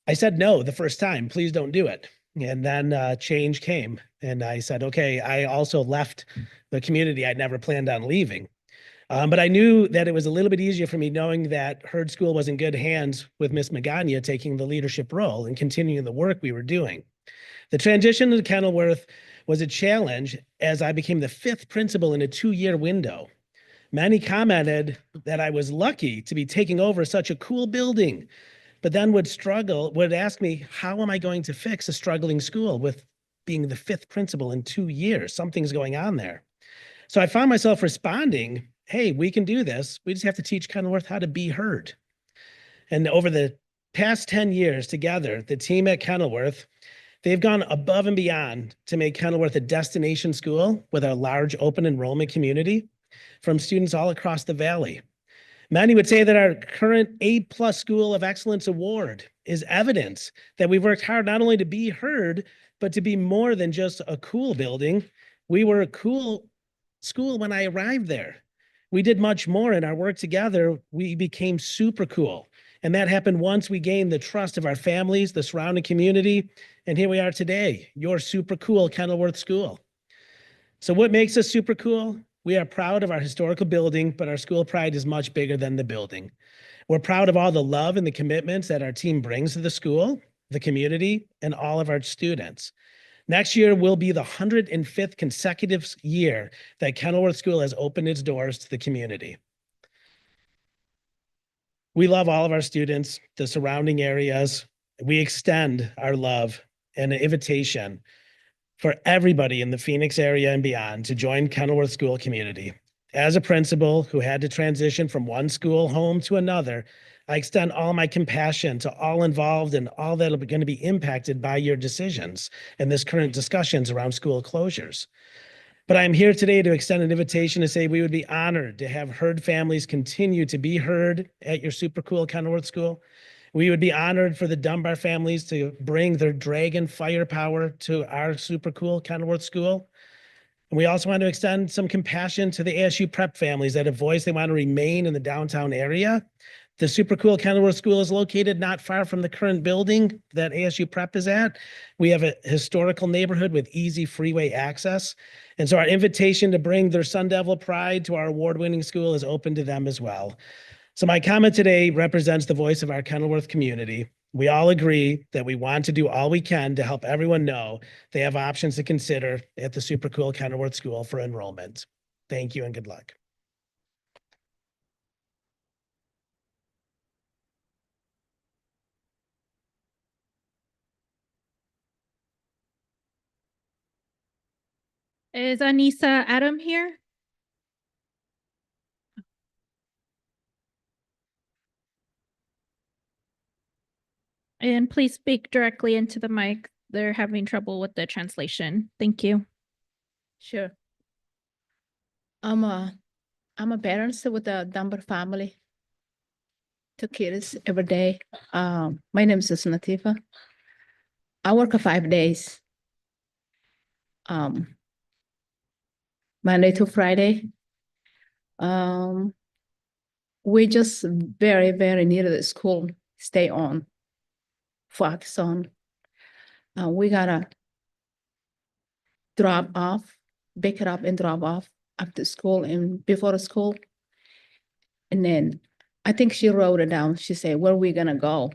I said no the first time, please don't do it. And then change came, and I said, okay, I also left the community I'd never planned on leaving. But I knew that it was a little bit easier for me knowing that Hurd School was in good hands with Miss Magana taking the leadership role and continuing the work we were doing. The transition to Kenilworth was a challenge as I became the 5th principal in a 2-year window. Many commented that I was lucky to be taking over such a cool building, but then would ask me, how am I going to fix a struggling school with being the 5th principal in 2 years? Something's going on there. So I found myself responding, hey, we can do this. We just have to teach Kenilworth how to be heard. And over the past 10 years together, the team at Kenilworth, they've gone above and beyond to make Kenilworth a destination school with a large open enrollment community from students all across the valley. Many would say that our current A+ School of Excellence Award is evidence that we've worked hard not only to be heard, but to be more than just a cool building. We were a cool school when I arrived there. We did much more in our work together. We became super cool. And that happened once we gained the trust of our families, the surrounding community. And here we are today, your super cool Kenilworth School. So what makes us super cool? We are proud of our historical building, but our school pride is much bigger than the building. We're proud of all the love and the commitments that our team brings to the school, the community, and all of our students. Next year will be the 105th consecutive year that Kenilworth School has opened its doors to the community. We love all of our students, the surrounding areas. We extend our love and an invitation for everybody in the Phoenix area and beyond to join Kenilworth School community. As a principal who had to transition from one school home to another, I extend all my compassion to all involved and all that are going to be impacted by your decisions and this current discussions around school closures. But I'm here today to extend an invitation to say we would be honored to have heard families continue to be heard at your super cool Kenilworth School. We would be honored for the Dunbar families to bring their dragon firepower to our super cool Kenilworth School. And we also want to extend some compassion to the ASU prep families that have voiced they want to remain in the downtown area. The super cool Kenilworth School is located not far from the current building that ASU prep is at. We have a historical neighborhood with easy freeway access. And so our invitation to bring their Sun Devil pride to our award-winning school is open to them as well. So my comment today represents the voice of our Kenilworth community. We all agree that we want to do all we can to help everyone know they have options to consider at the super cool Kenilworth School for enrollment. Thank you and good luck. Is Anissa Adam here? And please speak directly into the mic. They're having trouble with the translation. Thank you. Sure. I'm a parent with a Dunbar family. 2 kids every day. My name is Natifa. I work 5 days. Monday to Friday. We just very, very needed the school stay on, focus on. We gotta drop off, pick it up and drop off after school and before school. And then I think she wrote it down. She said, where are we gonna go?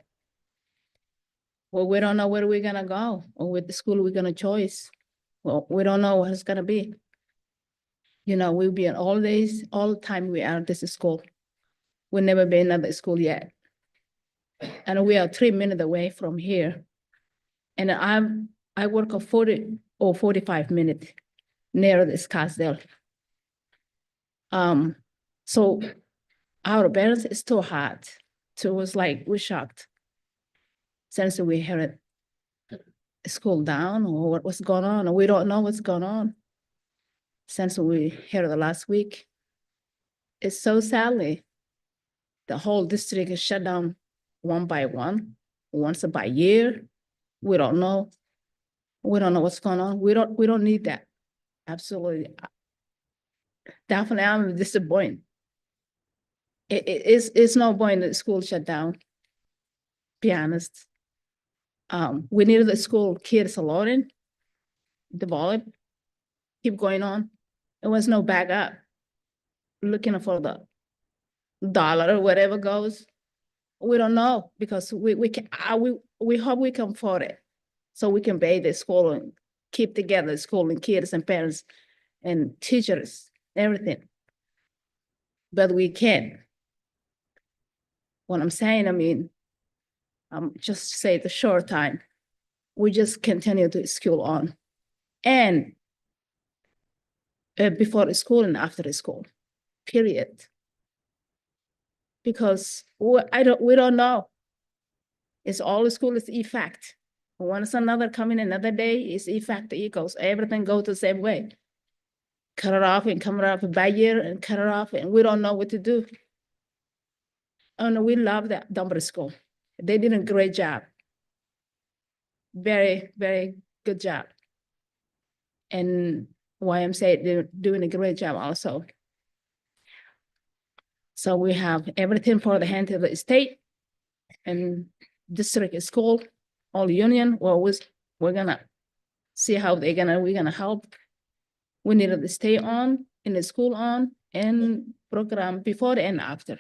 Well, we don't know where we're gonna go or with the school we're gonna choose. Well, we don't know what it's gonna be. You know, we'll be in all days, all the time we are at this school. We've never been at the school yet. And we are 3 minutes away from here. And I work a 40 or 45 minutes near the Scottsdale. So our parents is too hard. So it was like, we're shocked. Since we heard school down or what's going on, and we don't know what's going on. Since we heard the last week, it's so sadly, the whole district is shut down one by one, once by year. We don't know. We don't know what's going on. We don't need that. Absolutely. Definitely, I'm disappointed. It's no point that school shut down. Be honest. We needed the school kids learning, develop, keep going on. There was no backup. Looking for the dollar or whatever goes. We don't know because we hope we can afford it. So we can pay the school and keep together the school and kids and parents and teachers, everything. But we can't. What I'm saying, I mean, just say the short time, we just continue to school on. And before the school and after the school, period. Because we don't know. It's all the school is effect. Once another coming another day, it's effect equals everything goes the same way. Cut it off and come it off by year and cut it off, and we don't know what to do. Oh no, we love that Dunbar school. They did a great job. Very, very good job. And YMCA, they're doing a great job also. So we have everything for the hand of the state and district school, all union. Well, we're gonna see how we're gonna help. We needed to stay on in the school on and program before and after.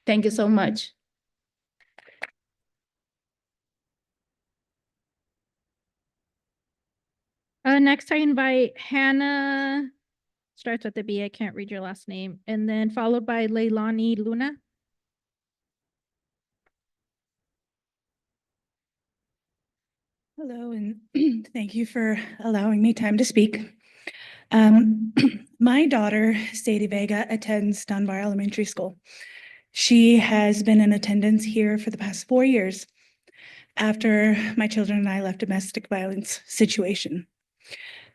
Thank you so much. Next, I invite Hannah, starts with the B, I can't read your last name, and then followed by Leilani Luna. Hello, and thank you for allowing me time to speak. My daughter, Sadie Vega, attends Dunbar Elementary School. She has been in attendance here for the past 4 years after my children and I left a domestic violence situation.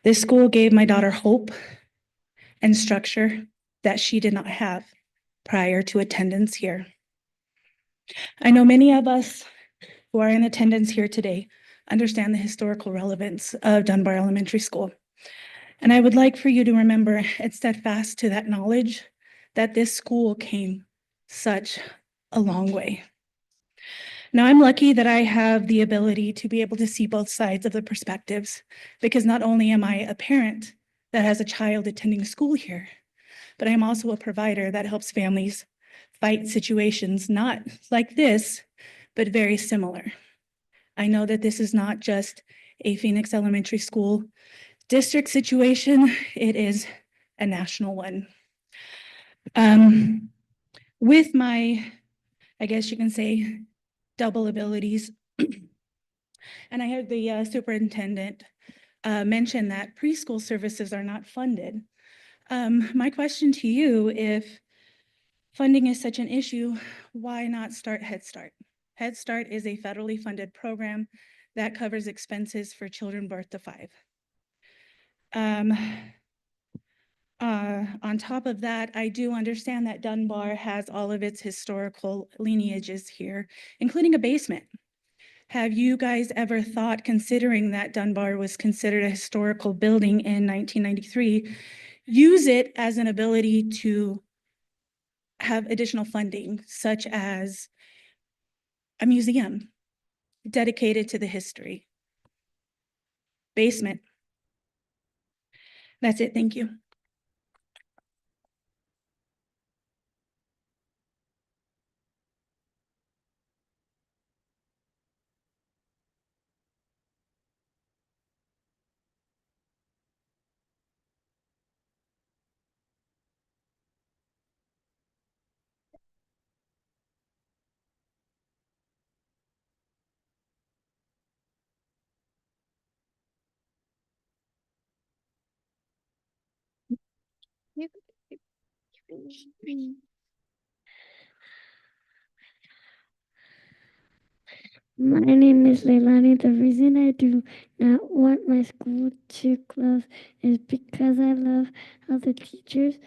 This school gave my daughter hope and structure that she did not have prior to attendance here. I know many of us who are in attendance here today understand the historical relevance of Dunbar Elementary School. And I would like for you to remember and steadfast to that knowledge that this school came such a long way. Now, I'm lucky that I have the ability to be able to see both sides of the perspectives, because not only am I a parent that has a child attending school here, but I'm also a provider that helps families fight situations not like this, but very similar. I know that this is not just a Phoenix Elementary School district situation, it is a national one. With my, I guess you can say, double abilities, and I had the superintendent mention that preschool services are not funded. My question to you, if funding is such an issue, why not start Head Start? Head Start is a federally funded program that covers expenses for children birth to 5. On top of that, I do understand that Dunbar has all of its historical lineages here, including a basement. Have you guys ever thought, considering that Dunbar was considered a historical building in 1993, use it as an ability to have additional funding, such as a museum dedicated to the history? Basement. That's it, thank you. My name is Leilani. The reason I do not want my school to close is because I love how the teachers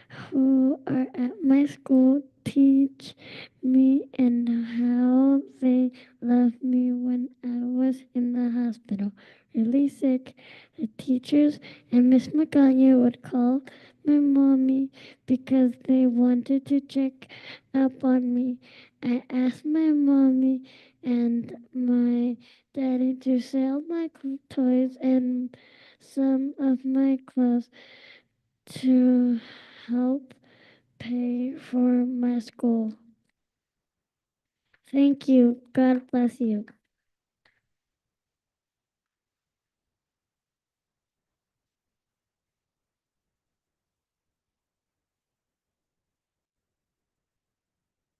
who are at my school teach me and how they loved me when I was in the hospital, really sick. The teachers and Miss Magana would call my mommy because they wanted to check up on me. I asked my mommy and my daddy to sell my toys and some of my clothes to help pay for my school. Thank you. God bless you.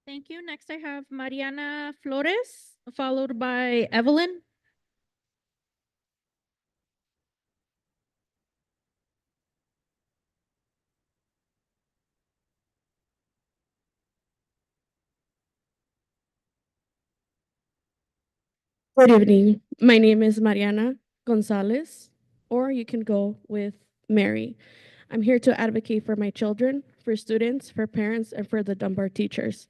Thank you. Next, I have Mariana Flores, followed by Evelyn. Good evening. My name is Mariana Gonzalez, or you can go with Mary. I'm here to advocate for my children, for students, for parents, and for the Dunbar teachers.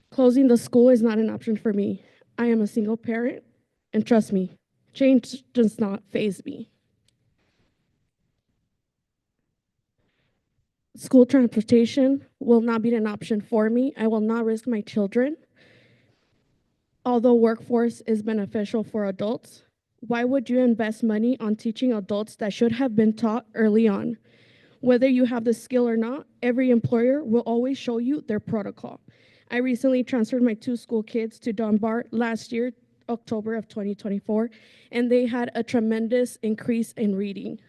Closing the school is not an option for me. I am a single parent, and trust me, change does not faze me. School transportation will not be an option for me. I will not risk my children. Although workforce is beneficial for adults, why would you invest money on teaching adults that should have been taught early on? Whether you have the skill or not, every employer will always show you their protocol. I recently transferred my 2 school kids to Dunbar last year, October of 2024, and they had a tremendous increase in reading.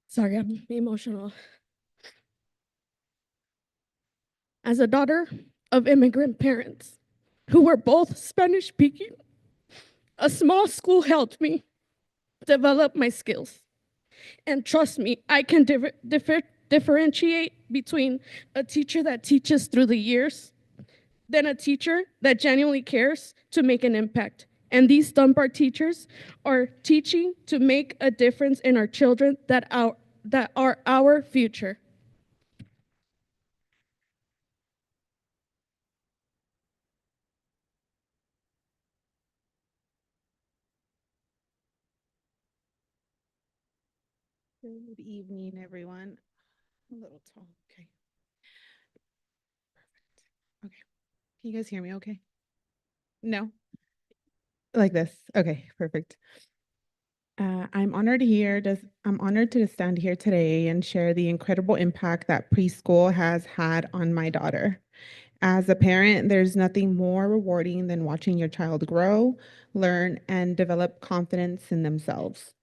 Sorry, I'm emotional. As a daughter of immigrant parents who were both Spanish speaking, a small school helped me develop my skills. And trust me, I can differentiate between a teacher that teaches through the years than a teacher that genuinely cares to make an impact And these Dunbar teachers are teaching to make a difference in our children that are our future. Good evening, everyone. A little tall. Okay. Perfect. Okay. Can you guys hear me okay? No? Like this. Okay, perfect. I'm honored to stand here today and share the incredible impact that preschool has had on my daughter. As a parent, there's nothing more rewarding than watching your child grow, learn, and develop confidence in themselves.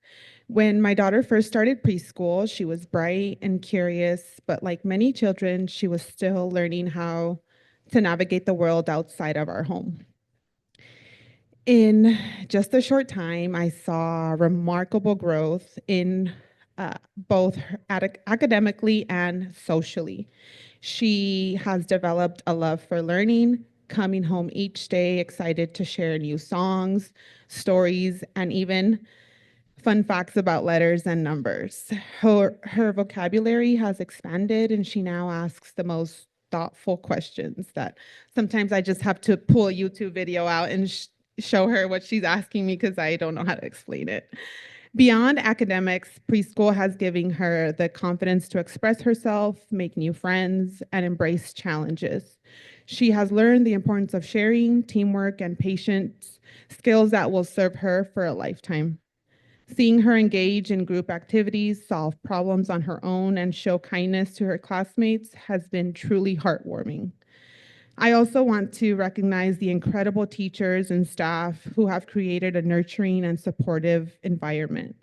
When my daughter first started preschool, she was bright and curious, but like many children, she was still learning how to navigate the world outside of our home. In just a short time, I saw remarkable growth in both academically and socially. She has developed a love for learning, coming home each day excited to share new songs, stories, and even fun facts about letters and numbers. Her vocabulary has expanded, and she now asks the most thoughtful questions that sometimes I just have to pull a YouTube video out and show her what she's asking me because I don't know how to explain it. Beyond academics, preschool has given her the confidence to express herself, make new friends, and embrace challenges. She has learned the importance of sharing, teamwork, and patience, skills that will serve her for a lifetime. Seeing her engage in group activities, solve problems on her own, and show kindness to her classmates has been truly heartwarming. I also want to recognize the incredible teachers and staff who have created a nurturing and supportive environment.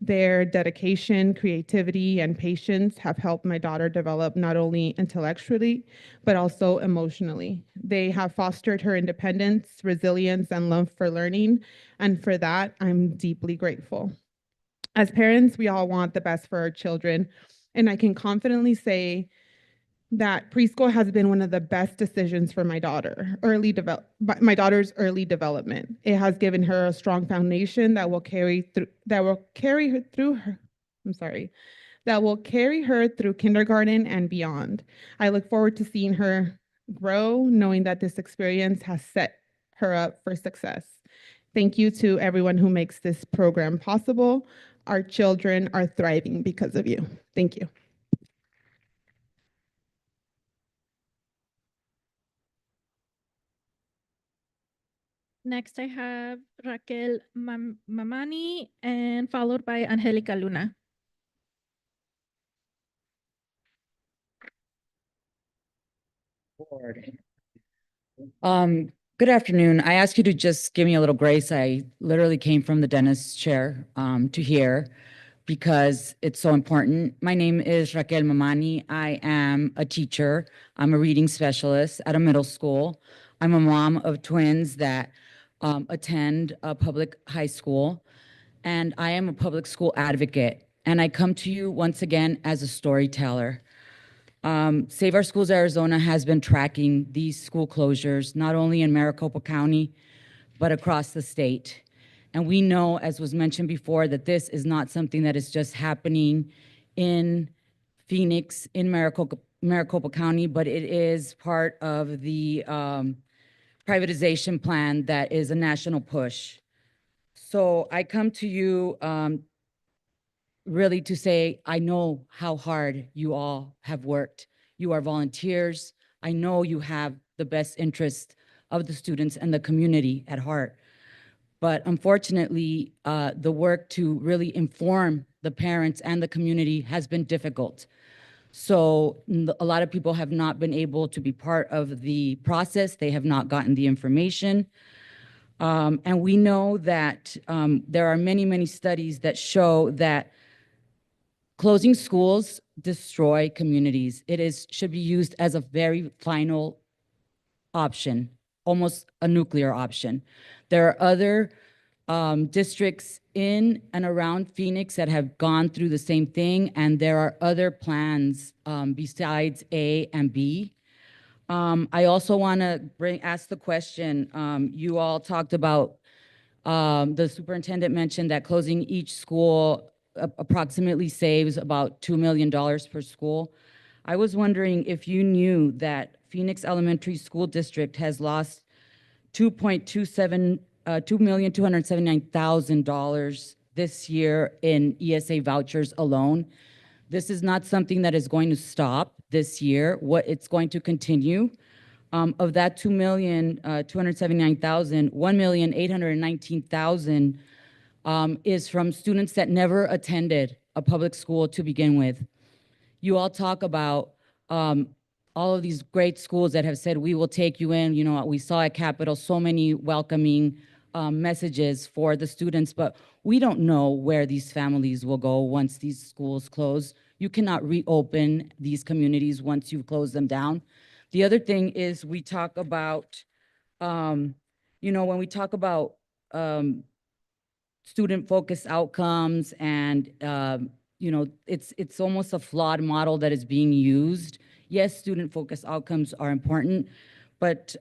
Their dedication, creativity, and patience have helped my daughter develop not only intellectually, but also emotionally. They have fostered her independence, resilience, and love for learning, and for that, I'm deeply grateful. As parents, we all want the best for our children, and I can confidently say that preschool has been one of the best decisions for my daughter, my daughter's early development. It has given her a strong foundation that will carry her through kindergarten and beyond. I look forward to seeing her grow, knowing that this experience has set her up for success. Thank you to everyone who makes this program possible. Our children are thriving because of you. Thank you. Next, I have Raquel Mamani and followed by Angelica Luna. Good afternoon. I ask you to just give me a little grace. I literally came from the dentist's chair to here because it's so important. My name is Raquel Mamani. I am a teacher. I'm a reading specialist at a middle school. I'm a mom of twins that attend a public high school, and I am a public school advocate. And I come to you once again as a storyteller. Save Our Schools Arizona has been tracking these school closures, not only in Maricopa County, but across the state. And we know, as was mentioned before, that this is not something that is just happening in Phoenix, in Maricopa County, but it is part of the privatization plan that is a national push. So I come to you really to say, I know how hard you all have worked. You are volunteers. I know you have the best interest of the students and the community at heart. But unfortunately, the work to really inform the parents and the community has been difficult. So a lot of people have not been able to be part of the process. They have not gotten the information. And we know that there are many, many studies that show that closing schools destroy communities. Should be used as a very final option, almost a nuclear option. There are other districts in and around Phoenix that have gone through the same thing, and there are other plans besides A and B. I also want to ask the question, you all talked about The superintendent mentioned that closing each school approximately saves about $2 million per school. I was wondering if you knew that Phoenix Elementary School District has lost $2,279,000 this year in ESA vouchers alone. This is not something that is going to stop this year. What it's going to continue. Of that 2,279,000, 1,819,000 is from students that never attended a public school to begin with. You all talk about all of these great schools that have said, we will take you in. You know, we saw at Capitol so many welcoming messages for the students, but we don't know where these families will go once these schools close. You cannot reopen these communities once you close them down. The other thing is we talk about, when we talk about student-focused outcomes and, it's almost a flawed model that is being used. Yes, student-focused outcomes are important, but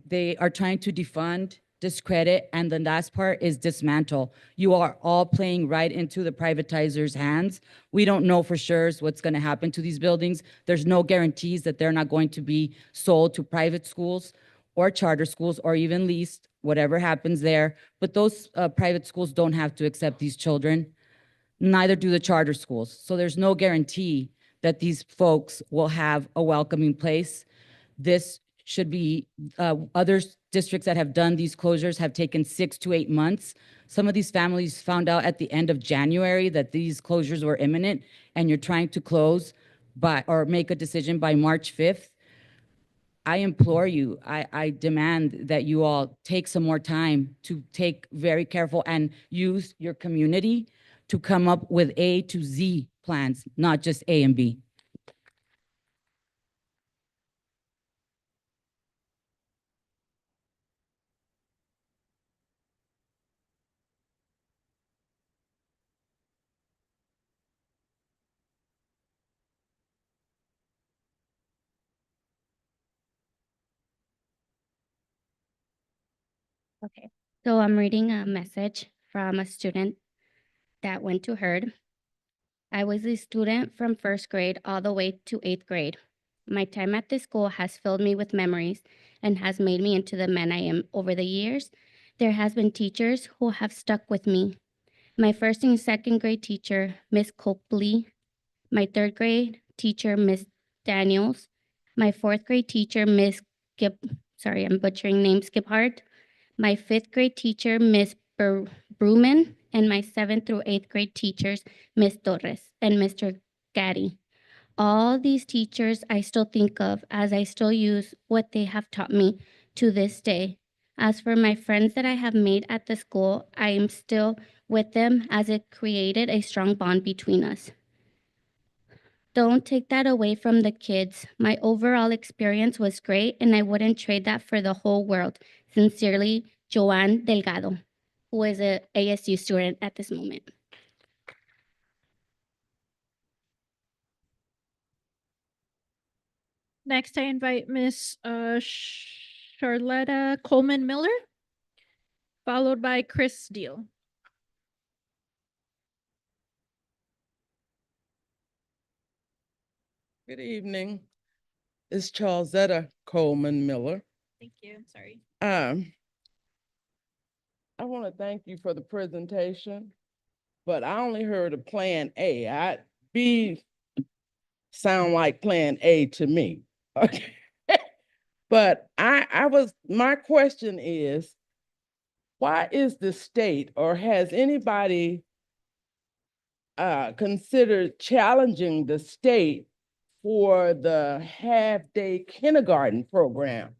they are trying to defund, discredit, and the last part is dismantle. You are all playing right into the privatizers' hands. We don't know for sure what's going to happen to these buildings. There's no guarantees that they're not going to be sold to private schools or charter schools or even leased, whatever happens there. But those private schools don't have to accept these children. Neither do the charter schools. So there's no guarantee that these folks will have a welcoming place. This should be, other districts that have done these closures have taken 6 to 8 months. Some of these families found out at the end of January that these closures were imminent, and you're trying to close or make a decision by March 5th. I implore you, I demand that you all take some more time to take very careful and use your community to come up with A to Z plans, not just A and B. Okay, so I'm reading a message from a student that went to HERD. I was a student from first grade all the way to 8th grade. My time at this school has filled me with memories and has made me into the man I am. Over the years, there has been teachers who have stuck with me. My first and second grade teacher, Miss Copley. My third grade teacher, Miss Daniels. My fourth grade teacher, Miss sorry, I'm butchering names, Giphart. My fifth grade teacher, Miss Bruman, and my 7th through 8th grade teachers, Miss Torres and Mr. Gaddy. All these teachers I still think of as I still use what they have taught me to this day. As for my friends that I have made at the school, I am still with them as it created a strong bond between us. Don't take that away from the kids. My overall experience was great, and I wouldn't trade that for the whole world. Sincerely, Joanne Delgado, who is an ASU student at this moment. Next, I invite Miss Charlotta Coleman Miller, followed by Chris Steele. Good evening. It's Charlesetta Coleman Miller. Thank you. Sorry. I want to thank you for the presentation, but I only heard of Plan A. B sound like Plan A to me. Okay. But my question is, why is the state, or has anybody considered challenging the state for the half-day kindergarten program?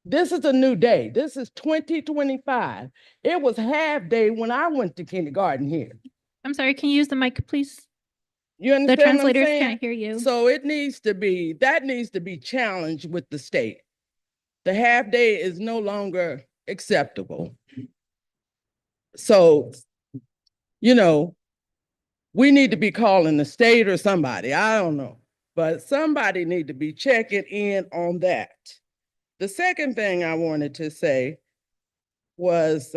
This is a new day. This is 2025. It was half day when I went to kindergarten here. I'm sorry, can you use the mic, please? You understand The translators what I'm saying? can't hear you. So that needs to be challenged with the state. The half day is no longer acceptable. So, we need to be calling the state or somebody, I don't know, but somebody need to be checking in on that. The second thing I wanted to say was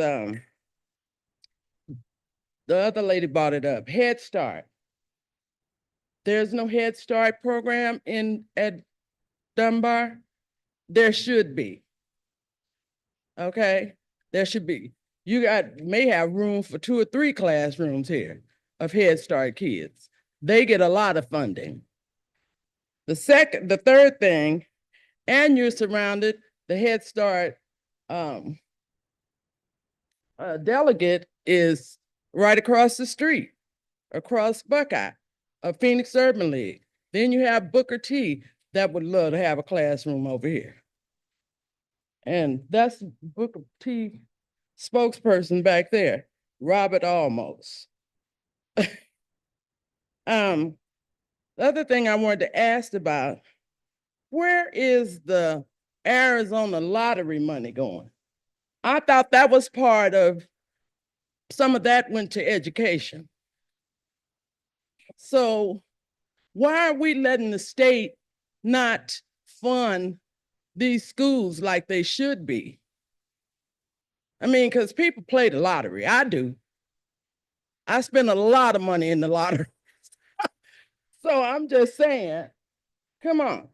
The other lady brought it up, Head Start. There's no Head Start program at Dunbar. There should be. Okay, there should be. You may have room for 2 or 3 classrooms here of Head Start kids. They get a lot of funding. The third thing, and you're surrounded, the Head Start delegate is right across the street, across Buckeye, of Phoenix Urban League. Then you have Booker T that would love to have a classroom over here. And that's Booker T spokesperson back there, Robert Almost. The other thing I wanted to ask about, where is the Arizona lottery money going? I thought that was part of, some of that went to education. So why are we letting the state not fund these schools like they should be? I mean, because people play the lottery. I do. I spend a lot of money in the lottery. So I'm just saying, come on.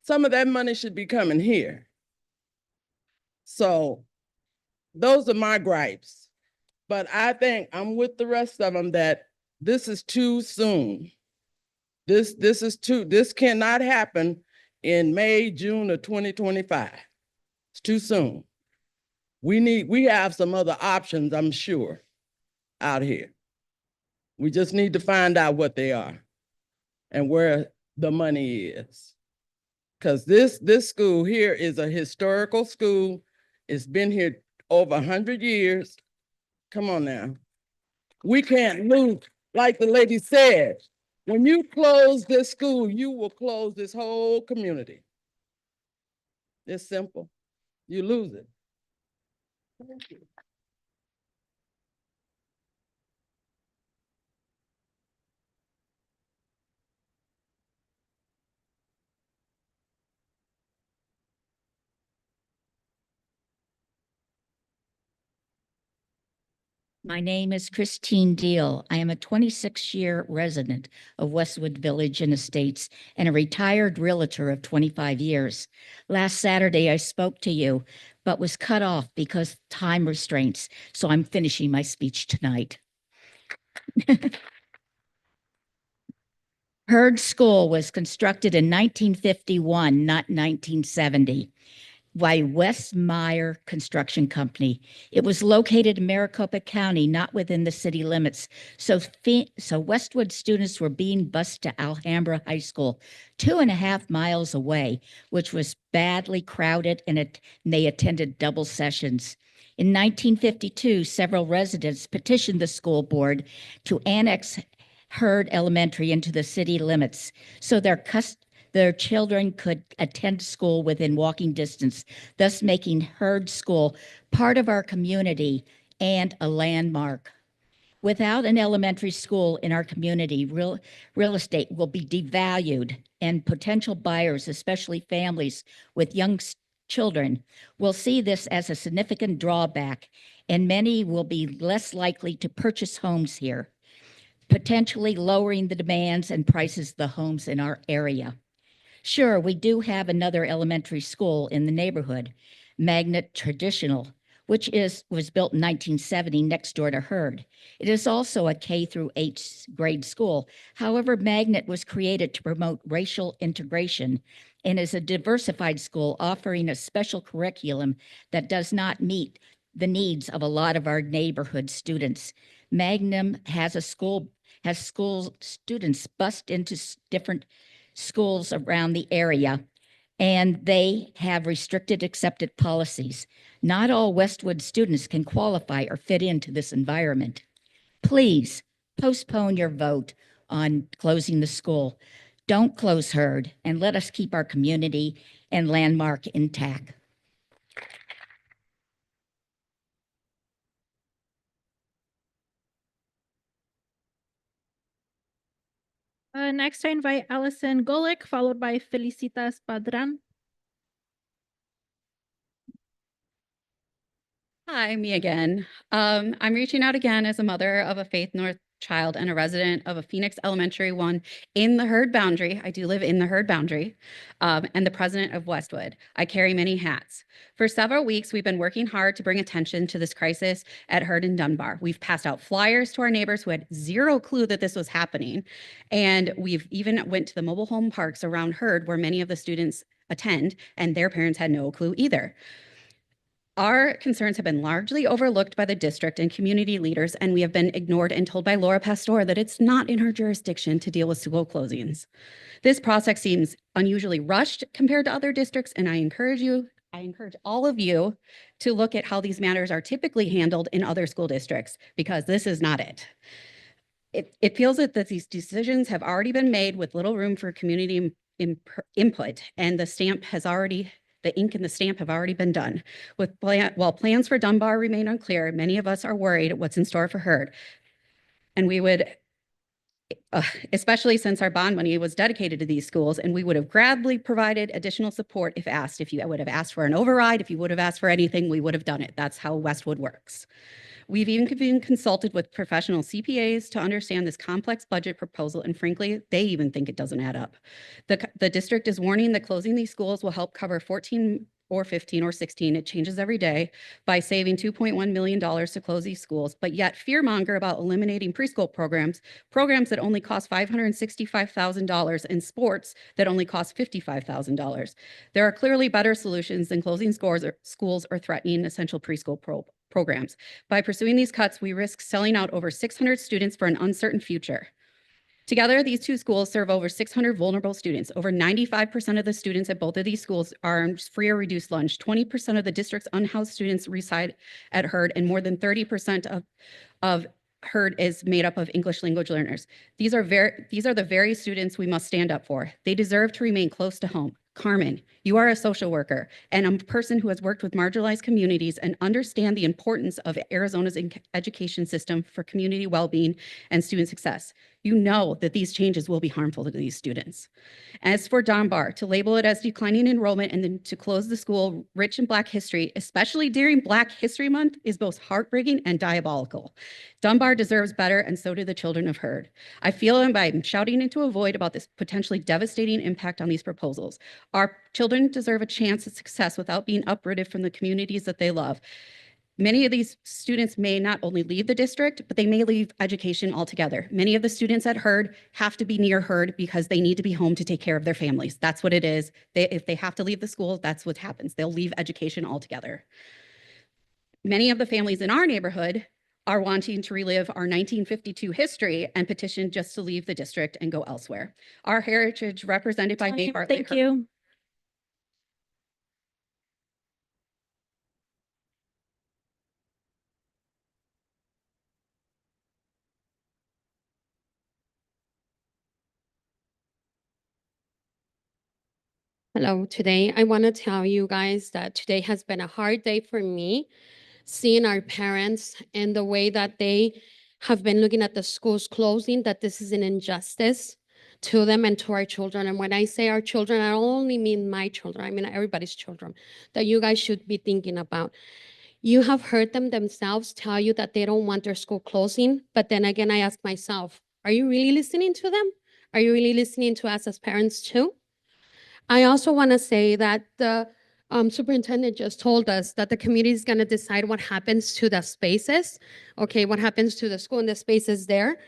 Some of that money should be coming here. So those are my gripes. But I think I'm with the rest of them that this is too soon. This cannot happen in May, June of 2025. It's too soon. We have some other options, I'm sure, out here. We just need to find out what they are and where the money is. Because this school here is a historical school. It's been here over 100 years. Come on now. We can't lose, like the lady said, when you close this school, you will close this whole community. It's simple. You lose it. Thank you. My name is Christine Deal. I am a 26-year resident of Westwood Village and Estates and a retired realtor of 25 years. Last Saturday, I spoke to you, but was cut off because time restraints, so I'm finishing my speech tonight. Hurd School was constructed in 1951, not 1970. By Westmeyer Construction Company. It was located in Maricopa County, not within the city limits. So Westwood students were being bused to Alhambra High School, 2.5 miles away, which was badly crowded, and they attended double sessions. In 1952, several residents petitioned the school board to annex Hurd Elementary into the city limits, so their children could attend school within walking distance, thus making Hurd School part of our community and a landmark. Without an elementary school in our community, real estate will be devalued, and potential buyers, especially families with young children, will see this as a significant drawback, and many will be less likely to purchase homes here, potentially lowering the demands and prices of the homes in our area. Sure, we do have another elementary school in the neighborhood, Magnet Traditional, which was built in 1970 next door to Hurd. It is also a K through 8 grade school. However, Magnet was created to promote racial integration and is a diversified school offering a special curriculum that does not meet the needs of a lot of our neighborhood students. Magnum has school students bused into different schools around the area, and they have restricted accepted policies. Not all Westwood students can qualify or fit into this environment. Please postpone your vote on closing the school. Don't close Hurd, and let us keep our community and landmark intact. Next, I invite Allison Golick, followed by Felicitas Padran. Hi, me again. I'm reaching out again as a mother of a Faith North child and a resident of a Phoenix Elementary one in the herd boundary. I do live in the herd boundary, and the president of Westwood. I carry many hats. For several weeks, we've been working hard to bring attention to this crisis at Herd and Dunbar. We've passed out flyers to our neighbors who had zero clue that this was happening. And we've even went to the mobile home parks around Herd where many of the students attend, and their parents had no clue either. Our concerns have been largely overlooked by the district and community leaders, and we have been ignored and told by Laura Pastor that it's not in her jurisdiction to deal with school closings. This process seems unusually rushed compared to other districts, and I encourage all of you to look at how these matters are typically handled in other school districts, because this is not it. It feels that these decisions have already been made with little room for community input, and the ink and the stamp have already been done. While plans for Dunbar remain unclear, many of us are worried what's in store for Herd. And we would, especially since our bond money was dedicated to these schools, and we would have gladly provided additional support if asked. If you would have asked for an override, if you would have asked for anything, we would have done it. That's how Westwood works. We've even been consulted with professional CPAs to understand this complex budget proposal, and frankly, they even think it doesn't add up. The district is warning that closing these schools will help cover 14 or 15 or 16, it changes every day, by saving $2.1 million to close these schools, but yet fearmonger about eliminating preschool programs that only cost $565,000 and sports that only cost $55,000. There are clearly better solutions than closing schools or threatening essential preschool programs. By pursuing these cuts, we risk selling out over 600 students for an uncertain future. Together, these two schools serve over 600 vulnerable students. Over 95% of the students at both of these schools are on free or reduced lunch. 20% of the district's unhoused students reside at Herd, and more than 30% of Herd is made up of English language learners. These are the very students we must stand up for. They deserve to remain close to home. Carmen, you are a social worker and a person who has worked with marginalized communities and understand the importance of Arizona's education system for community well-being and student success. You know that these changes will be harmful to these students. As for Dunbar, to label it as declining enrollment and then to close the school rich in Black history, especially during Black History Month, is both heartbreaking and diabolical. Dunbar deserves better, and so do the children of Herd. I feel I'm shouting into a void about this potentially devastating impact on these proposals. Our children deserve a chance at success without being uprooted from the communities that they love. Many of these students may not only leave the district, but they may leave education altogether. Many of the students at Herd have to be near Herd because they need to be home to take care of their families. That's what it is. If they have to leave the school, that's what happens. They'll leave education altogether. Many of the families in our neighborhood are wanting to relive our 1952 history and petition just to leave the district and go elsewhere. Our heritage represented by May Bartlett. Thank you. Hello, today I want to tell you guys that today has been a hard day for me, seeing our parents and the way that they have been looking at the schools closing, that this is an injustice to them and to our children. And when I say our children, I don't only mean my children, I mean everybody's children, that you guys should be thinking about. You have heard them themselves tell you that they don't want their school closing, but then again, I ask myself, are you really listening to them? Are you really listening to us as parents too? I also want to say that the superintendent just told us that the committee is going to decide what happens to the spaces, okay, what happens to the school and the spaces there.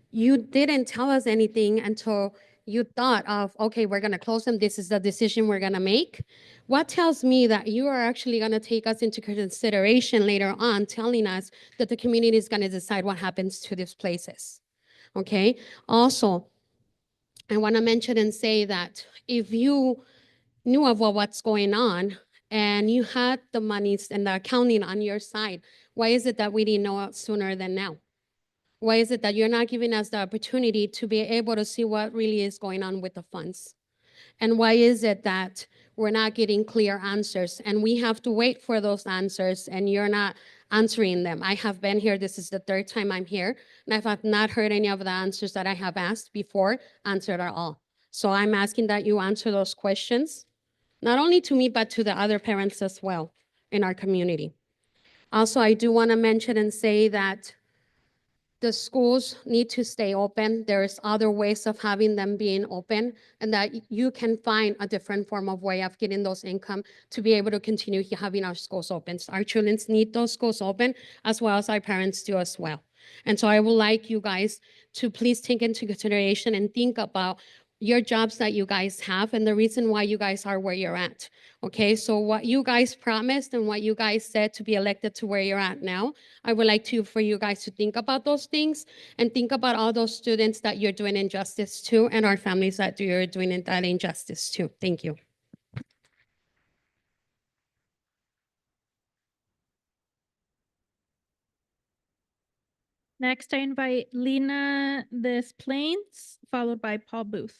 You didn't tell us anything until you thought of, okay, we're going to close them. This is the decision we're going to make. What tells me that you are actually going to take us into consideration later on, telling us that the community is going to decide what happens to these places, okay? Also, I want to mention and say that if you knew of what's going on and you had the monies and the accounting on your side, why is it that we didn't know it sooner than now? Why is it that you're not giving us the opportunity to be able to see what really is going on with the funds? And why is it that we're not getting clear answers and we have to wait for those answers and you're not answering them? I have been here, this is the third time I'm here, and I have not heard any of the answers that I have asked before answered at all. So I'm asking that you answer those questions, not only to me, but to the other parents as well in our community. Also, I do want to mention and say that the schools need to stay open. There's other ways of having them being open, and that you can find a different form of way of getting those income to be able to continue having our schools open. So our children need those schools open as well as our parents do as well. And so I would like you guys to please take into consideration and think about your jobs that you guys have and the reason why you guys are where you're at. Okay, so what you guys promised and what you guys said to be elected to where you're at now, I would like for you guys to think about those things and think about all those students that you're doing injustice to and our families that you're doing that injustice to. Thank you. Next, I invite Lena Des Plaines, followed by Paul Booth.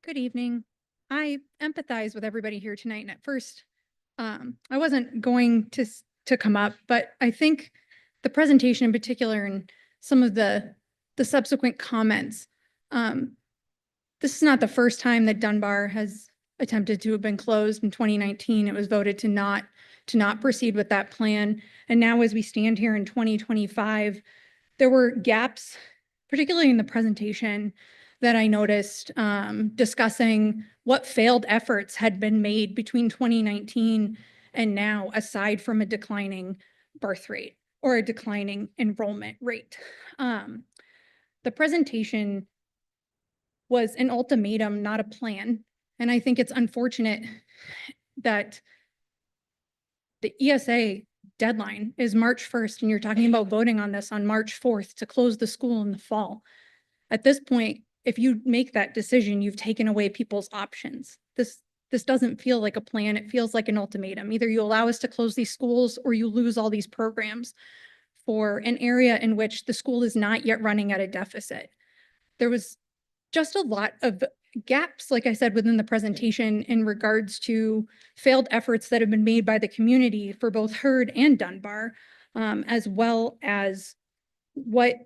Good evening. I empathize with everybody here tonight. And at first, I wasn't going to come up, but I think the presentation in particular and some of the subsequent comments, this is not the first time that Dunbar has attempted to have been closed. In 2019, it was voted to not proceed with that plan. And now as we stand here in 2025, there were gaps, particularly in the presentation, that I noticed discussing what failed efforts had been made between 2019 and now, aside from a declining birth rate or a declining enrollment rate. The presentation was an ultimatum, not a plan. And I think it's unfortunate that the ESA deadline is March 1st, and you're talking about voting on this on March 4th to close the school in the fall. At this point, if you make that decision, you've taken away people's options. This doesn't feel like a plan. It feels like an ultimatum. Either you allow us to close these schools or you lose all these programs for an area in which the school is not yet running at a deficit. There was just a lot of gaps, like I said, within the presentation in regards to failed efforts that have been made by the community for both Heard and Dunbar, as well as what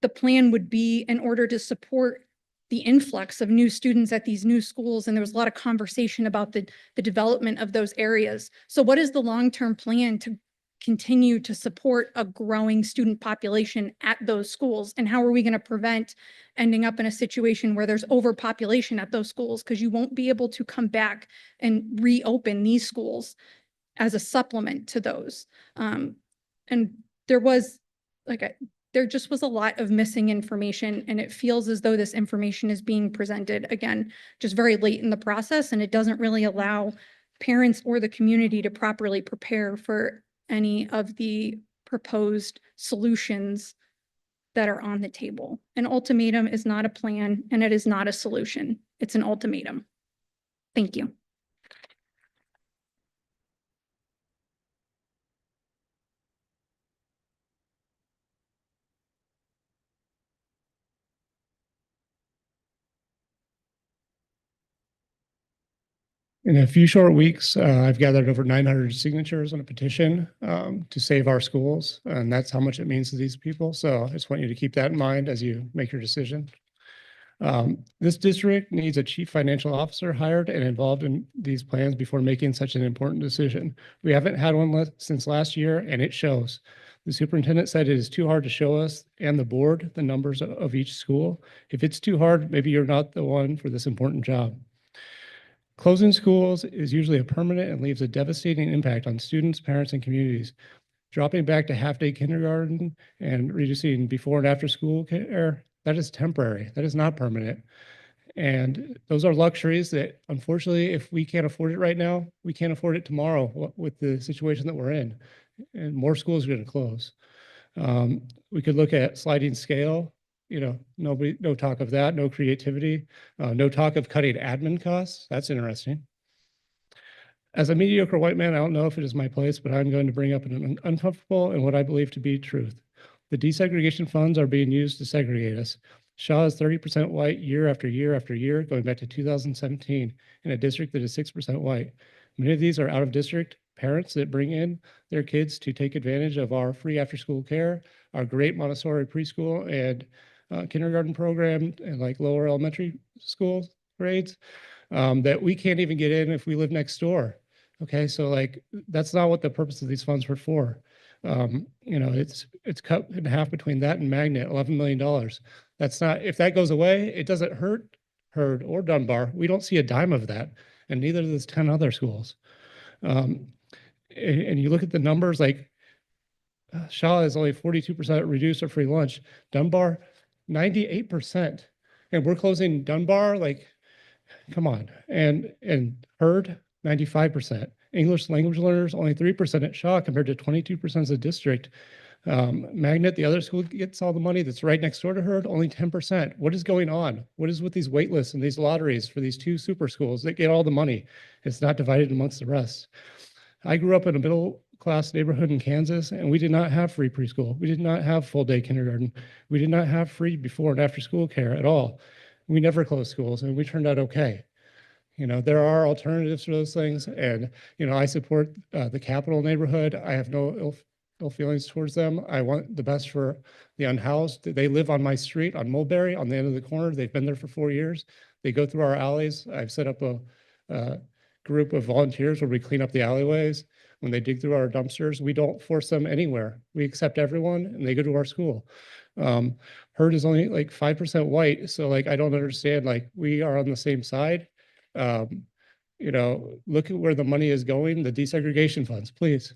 the plan would be in order to support the influx of new students at these new schools. And there was a lot of conversation about the development of those areas. So what is the long-term plan to continue to support a growing student population at those schools? And how are we going to prevent ending up in a situation where there's overpopulation at those schools? Because you won't be able to come back and reopen these schools as a supplement to those. And there was there just was a lot of missing information, and it feels as though this information is being presented again, just very late in the process, and it doesn't really allow parents or the community to properly prepare for any of the proposed solutions that are on the table. An ultimatum is not a plan, and it is not a solution. It's an ultimatum. Thank you. In a few short weeks, I've gathered over 900 signatures on a petition to save our schools, and that's how much it means to these people. So I just want you to keep that in mind as you make your decision. This district needs a chief financial officer hired and involved in these plans before making such an important decision. We haven't had one since last year, and it shows. The superintendent said it is too hard to show us and the board the numbers of each school. If it's too hard, maybe you're not the one for this important job. Closing schools is usually a permanent and leaves a devastating impact on students, parents, and communities. Dropping back to half-day kindergarten and reducing before and after school care, that is temporary. That is not permanent. And those are luxuries that, unfortunately, if we can't afford it right now, we can't afford it tomorrow with the situation that we're in. And more schools are going to close. We could look at sliding scale. You know, no talk of that, no creativity, no talk of cutting admin costs. That's interesting. As a mediocre white man, I don't know if it is my place, but I'm going to bring up an uncomfortable and what I believe to be truth. The desegregation funds are being used to segregate us. Shaw is 30% white year after year after year, going back to 2017, in a district that is 6% white. Many of these are out of district parents that bring in their kids to take advantage of our free after-school care, our great Montessori preschool and kindergarten program, and like lower elementary school grades. that we can't even get in if we live next door. Okay, so like, that's not what the purpose of these funds were for. You know, it's cut in half between that and Magnet, $11 million. That's not, if that goes away, it doesn't hurt Hurd or Dunbar. We don't see a dime of that, and neither does 10 other schools. And you look at the numbers, like Shaw is only 42% reduced or free lunch. Dunbar, 98%. And we're closing Dunbar, like, come on. And Hurd, 95%. English language learners, only 3% at Shaw compared to 22% as a district. Magnet, the other school, gets all the money that's right next door to Hurd, only 10%. What is going on? What is with these wait lists and these lotteries for these two super schools that get all the money? It's not divided amongst the rest. I grew up in a middle class neighborhood in Kansas, and we did not have free preschool. We did not have full day kindergarten. We did not have free before and after school care at all. We never closed schools, and we turned out okay. You know, there are alternatives for those things, and, you know, I support the Capital neighborhood. I have no ill feelings towards them. I want the best for the unhoused. They live on my street on Mulberry on the end of the corner. They've been there for 4 years. They go through our alleys. I've set up a group of volunteers where we clean up the alleyways. When they dig through our dumpsters, we don't force them anywhere. We accept everyone and they go to our school. Hurd is only like 5% white. So like, I don't understand, like, we are on the same side. You know, look at where the money is going, the desegregation funds, please.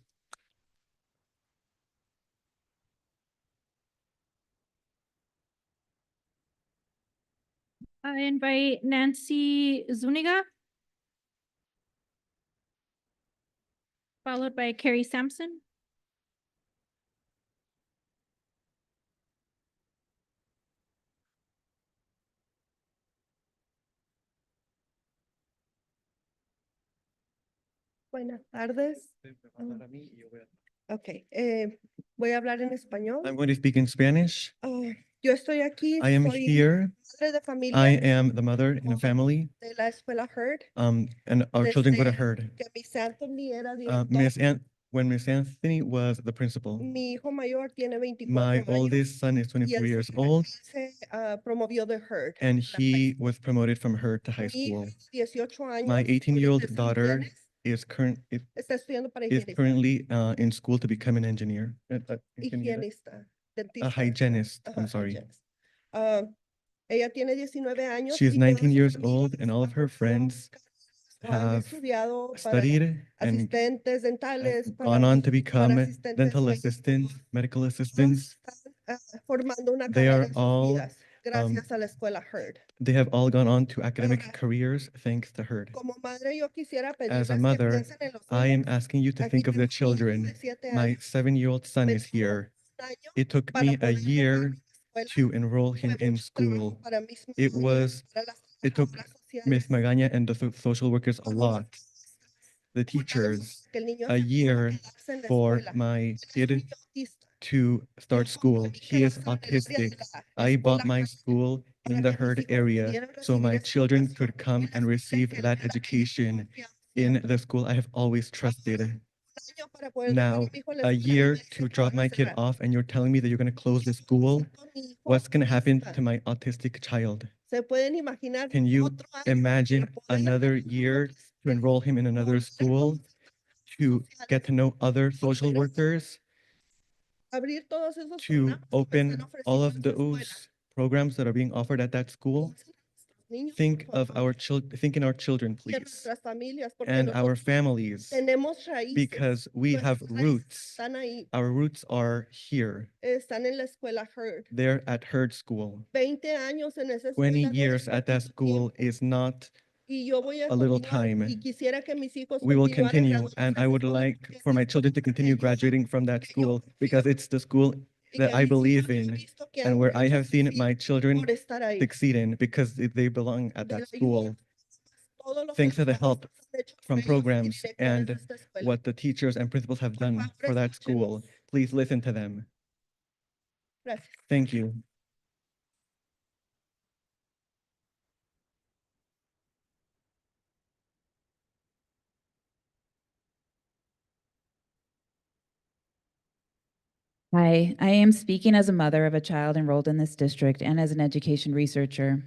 I invite Nancy Zuniga, followed by Carrie Sampson. Buenas tardes. Ok, voy a hablar en español. I'm going to speak in Spanish. Yo estoy aquí, I am soy here. madre de familia I am the mother in a family. de la escuela Hurd. And our children go to Desde Hurd. que Miss Anthony era When Miss Anthony was the principal, mi hijo mayor tiene 24 my años oldest son is y 24 él years old, se promovió de Hurd. and he was promoted from Hurd to high Mi school. hija de 18 años, My 18-year-old ahorita daughter está estudiando para is higienista. currently in school to become an engineer. Higienista, A dentista. hygienist, I'm Ajá, sorry. hygienist. Ella tiene 19 años. She is y todas 19 sus years amigas old, and all of her friends han have estudiado para studied and asistentes dentales, have para, gone on to become asistentes dental médicos. assistants, medical assistants. Formando una They carrera are en sus all, vidas, gracias a la escuela Hurd. they have all gone on to academic careers thanks to Hurd. Como madre, yo quisiera As a pedirles que mother, piensen en los I am niños. asking you to Aquí think of the tengo un hijo children. de 7 My años, 7-year-old son is here. It took me a year to enroll him in school. para mis It took Ms. Magaña and the social workers a lot, the teachers, que el niño a se year quedarse en la for escuela. my kid Autista. to start school. He is autistic. I bought my school in the Hurd area so my children could come and receive that education in the school I have always trusted. Para poder Now, dejar a mi hijo en la a escuela, year me dicen to que drop van a my kid cerrar. off and you're telling me that you're going to close the school? What's going to happen to my autistic child? Se pueden imaginar Can you otro año imagine para poder another year to enroll him in another school, to get to know other social workers, abrir todos esos to programas que open están ofreciendo all en of su escuela. those programs that are being offered at that school? Niños, Think por of favor, our children, think in our children, y en please, nuestras familias, porque and our nosotros families, tenemos raíces. because we have Nuestras raíces roots. están ahí, Our roots are here. están en la escuela Hurd. They're at Hurd School. 20 años en esa 20 escuela no years es at that poquito school tiempo. is not Y yo voy a little continuar, time. y quisiera que mis hijos We will continuaran continue, graduándose and de I esa would escuela like porque es for la my children to escuela continue que yo graduating from that que yo school confío because it's the school y that que I mis hijos believe yo he in visto que and han where I hecho have seen sí my children por estar ahí. succeed in because they belong at De that la ayuda, school. todo lo que Thanks to los the help maestros han hecho por from ellos y programs directores and de esta escuela. what the teachers and principals have Por done favor, for that school. escúchenos. Please listen to them. Gracias. Thank you. Hi, I am speaking as a mother of a child enrolled in this district and as an education researcher.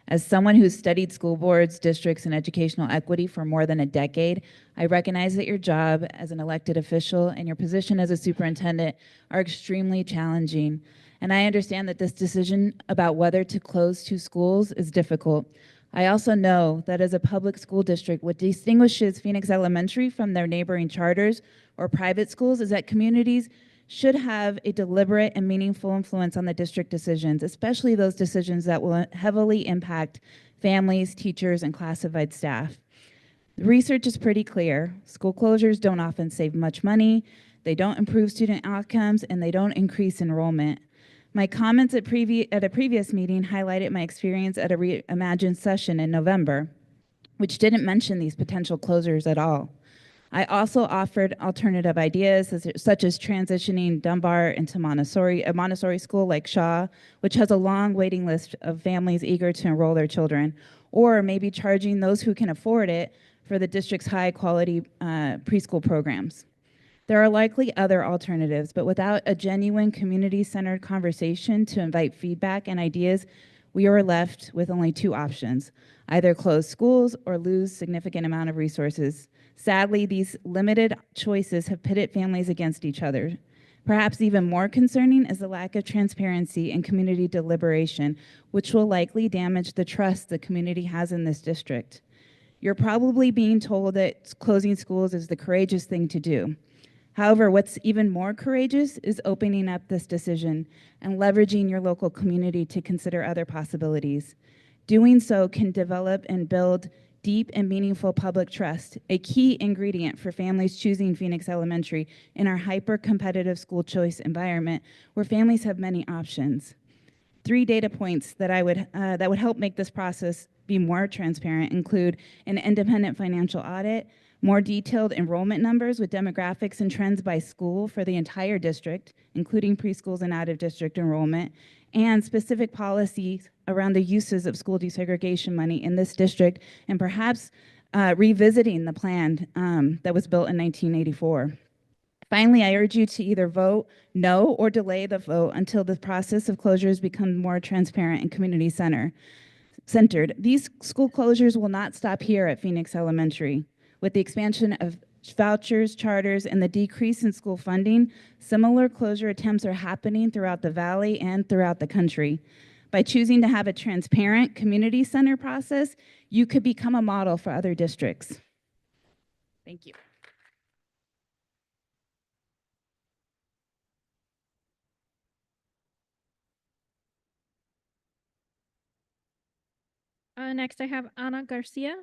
As someone who's studied school boards, districts, and educational equity for more than a decade, I recognize that your job as an elected official and your position as a superintendent are extremely challenging. And I understand that this decision about whether to close 2 schools is difficult. I also know that as a public school district, what distinguishes Phoenix Elementary from their neighboring charters or private schools is that communities should have a deliberate and meaningful influence on the district decisions, especially those decisions that will heavily impact families, teachers, and classified staff. The research is pretty clear. School closures don't often save much money, they don't improve student outcomes, and they don't increase enrollment. My comments at a previous meeting highlighted my experience at a Reimagine session in November, which didn't mention these potential closures at all. I also offered alternative ideas such as transitioning Dunbar into a Montessori school like Shaw, which has a long waiting list of families eager to enroll their children, or maybe charging those who can afford it for the district's high quality preschool programs. There are likely other alternatives, but without a genuine community-centered conversation to invite feedback and ideas, we are left with only 2 options: either close schools or lose significant amount of resources. Sadly, these limited choices have pitted families against each other. Perhaps even more concerning is the lack of transparency and community deliberation, which will likely damage the trust the community has in this district. You're probably being told that closing schools is the courageous thing to do. However, what's even more courageous is opening up this decision and leveraging your local community to consider other possibilities. Doing so can develop and build deep and meaningful public trust, a key ingredient for families choosing Phoenix Elementary in our hyper-competitive school choice environment where families have many options. 3 data points that would help make this process be more transparent include an independent financial audit, more detailed enrollment numbers with demographics and trends by school for the entire district, including preschools and out-of-district enrollment, and specific policies around the uses of school desegregation money in this district, and perhaps revisiting the plan that was built in 1984. Finally, I urge you to either vote no or delay the vote until the process of closures becomes more transparent and community-centered. These school closures will not stop here at Phoenix Elementary. With the expansion of vouchers, charters, and the decrease in school funding, similar closure attempts are happening throughout the Valley and throughout the country. By choosing to have a transparent, community-centered process, you could become a model for other districts. Thank you. Next, I have Ana Garcia.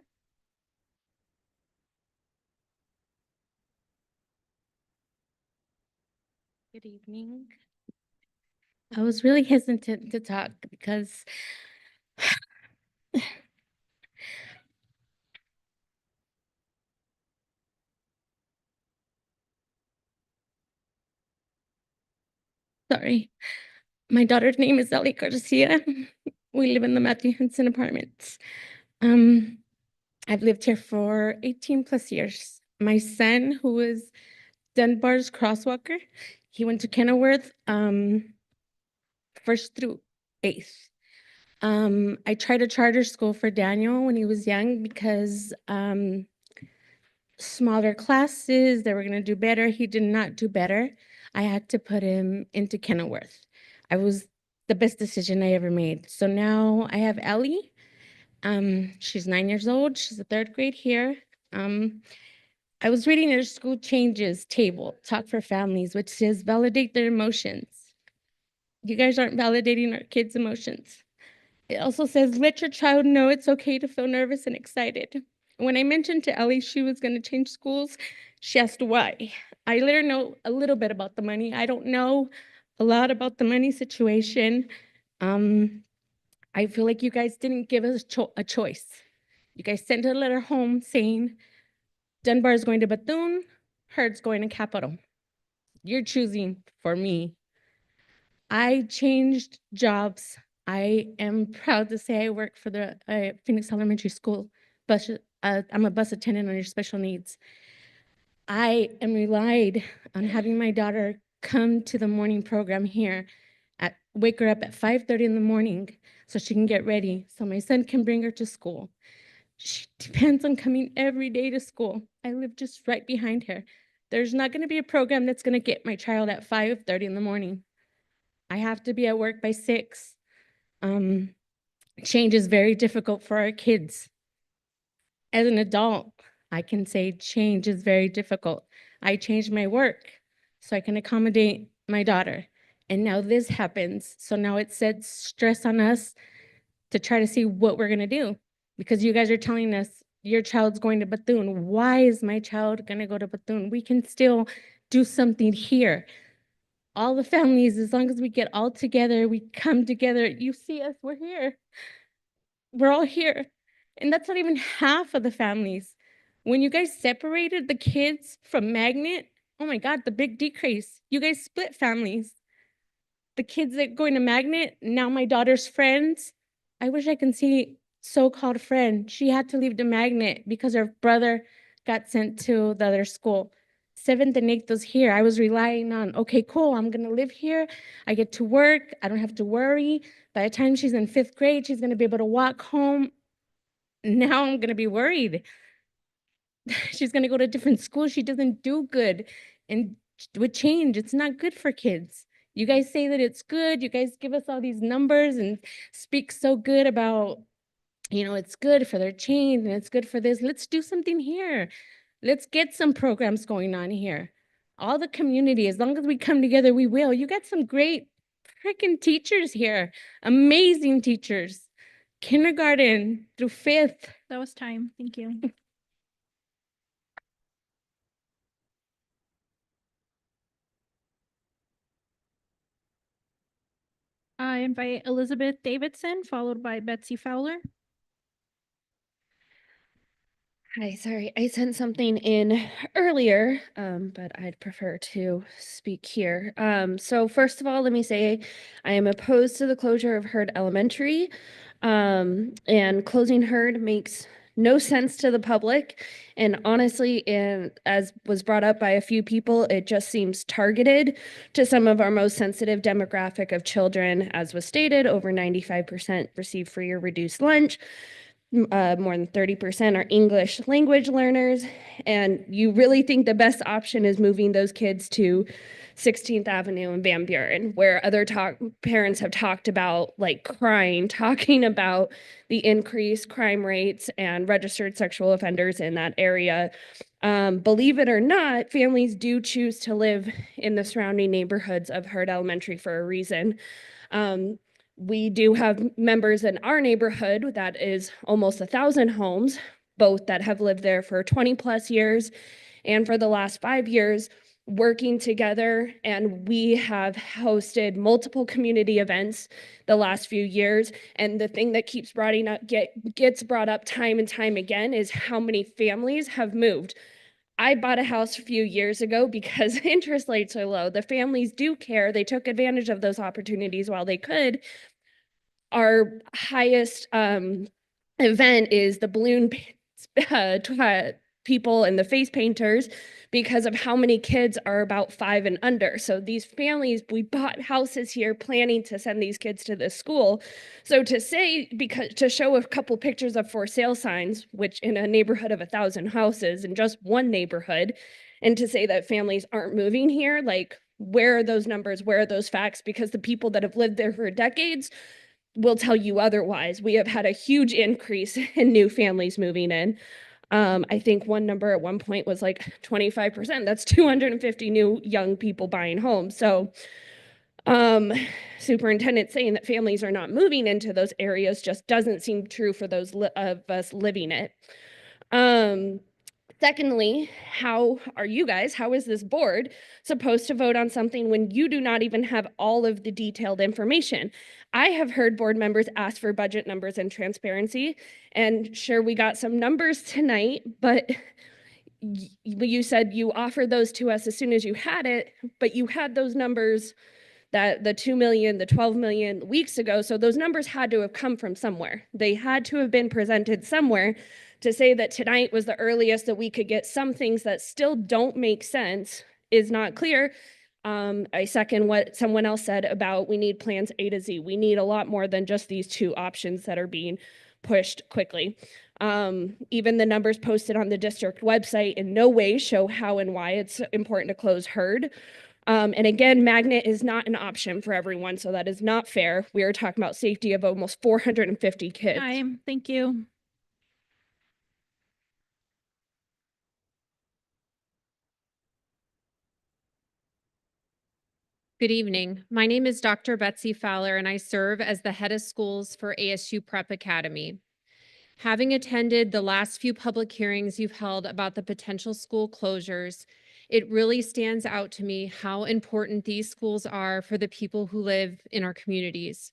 Good evening. I was really hesitant to talk because sorry, my daughter's name is Ellie Garcia. We live in the Matthew Henson Apartments. I've lived here for 18 plus years. My son, who is Dunbar's crosswalker, he went to Kenilworth 1st through 8th. I tried a charter school for Daniel when he was young because smaller classes, they were going to do better. He did not do better. I had to put him into Kenilworth. I was the best decision I ever made. So now I have Ellie. She's 9 years old. She's a 3rd grade here. I was reading their school changes table, Talk for Families, which says validate their emotions. You guys aren't validating our kids' emotions. It also says, let your child know it's okay to feel nervous and excited. When I mentioned to Ellie she was going to change schools, she asked why. I let her know a little bit about the money. I don't know a lot about the money situation. I feel like you guys didn't give us a choice. You guys sent a letter home saying, Dunbar is going to Bethune, Hurd's going to Capitol. You're choosing for me. I changed jobs. I am proud to say I work for the Phoenix Elementary School. I'm a bus attendant under special needs. I am relied on having my daughter come to the morning program here at wake her up at 5:30 in the morning so she can get ready, so my son can bring her to school. She depends on coming every day to school. I live just right behind her. There's not going to be a program that's going to get my child at 5:30 in the morning. I have to be at work by 6. Change is very difficult for our kids. As an adult, I can say change is very difficult. I changed my work so I can accommodate my daughter. And now this happens. So now it sets stress on us to try to see what we're going to do. Because you guys are telling us your child's going to Bethune. Why is my child going to go to Bethune? We can still do something here. All the families, as long as we get all together, we come together. You see us, we're here. We're all here. And that's not even half of the families. When you guys separated the kids from Magnet, oh my God, the big decrease. You guys split families. The kids that going to Magnet, now my daughter's friends. I wish I can see so-called friend. She had to leave the Magnet because her brother got sent to the other school. 7th and 8th was here. I was relying on, okay, cool, I'm gonna live here. I get to work, I don't have to worry. By the time she's in 5th grade, she's gonna be able to walk home. Now I'm gonna be worried. She's gonna go to a different school. She doesn't do good. And with change, it's not good for kids. You guys say that it's good. You guys give us all these numbers and speak so good about, it's good for their change and it's good for this. Let's do something here. Let's get some programs going on here. All the community, as long as we come together, we will. You got some great freaking teachers here. Amazing teachers. Kindergarten through 5th. That was time. Thank you. I invite Elizabeth Davidson, followed by Betsy Fowler. Hi, sorry, I sent something in earlier, but I'd prefer to speak here. So first of all, let me say I am opposed to the closure of Hurd Elementary. And closing Hurd makes no sense to the public. And honestly, as was brought up by a few people, it just seems targeted to some of our most sensitive demographic of children. As was stated, over 95% receive free or reduced lunch. More than 30% are English language learners. And you really think the best option is moving those kids to 16th Avenue and Van Buren, where other parents have talked about like crying, talking about the increased crime rates and registered sexual offenders in that area. Believe it or not, families do choose to live in the surrounding neighborhoods of Hurd Elementary for a reason. We do have members in our neighborhood that is almost 1,000 homes, both that have lived there for 20 plus years and for the last 5 years working together. And we have hosted multiple community events the last few years. And the thing that keeps gets brought up time and time again is how many families have moved. I bought a house a few years ago because interest rates are low. The families do care. They took advantage of those opportunities while they could. Our highest event is the balloon people and the face painters because of how many kids are about 5 and under. So these families, we bought houses here planning to send these kids to this school. So to show a couple pictures of for sale signs, which in a neighborhood of 1,000 houses in just one neighborhood, and to say that families aren't moving here, like where are those numbers? Where are those facts? Because the people that have lived there for decades will tell you otherwise. We have had a huge increase in new families moving in. I think one number at one point was like 25%. That's 250 new young people buying homes. So superintendent saying that families are not moving into those areas just doesn't seem true for those of us living it. Secondly, how is this board supposed to vote on something when you do not even have all of the detailed information? I have heard board members ask for budget numbers and transparency, and sure, we got some numbers tonight, but you said you offered those to us as soon as you had it, but you had those numbers, that the 2 million, the 12 million weeks ago. So those numbers had to have come from somewhere. They had to have been presented somewhere. To say that tonight was the earliest that we could get some things that still don't make sense is not clear. I second what someone else said about we need plans A to Z. We need a lot more than just these two options that are being pushed quickly. Even the numbers posted on the district website in no way show how and why it's important to close Hurd. And again, magnet is not an option for everyone, so that is not fair. We are talking about safety of almost 450 kids. Time. Thank you. Good evening. My name is Dr. Betsy Fowler, and I serve as the head of schools for ASU Prep Academy. Having attended the last few public hearings you've held about the potential school closures, it really stands out to me how important these schools are for the people who live in our communities.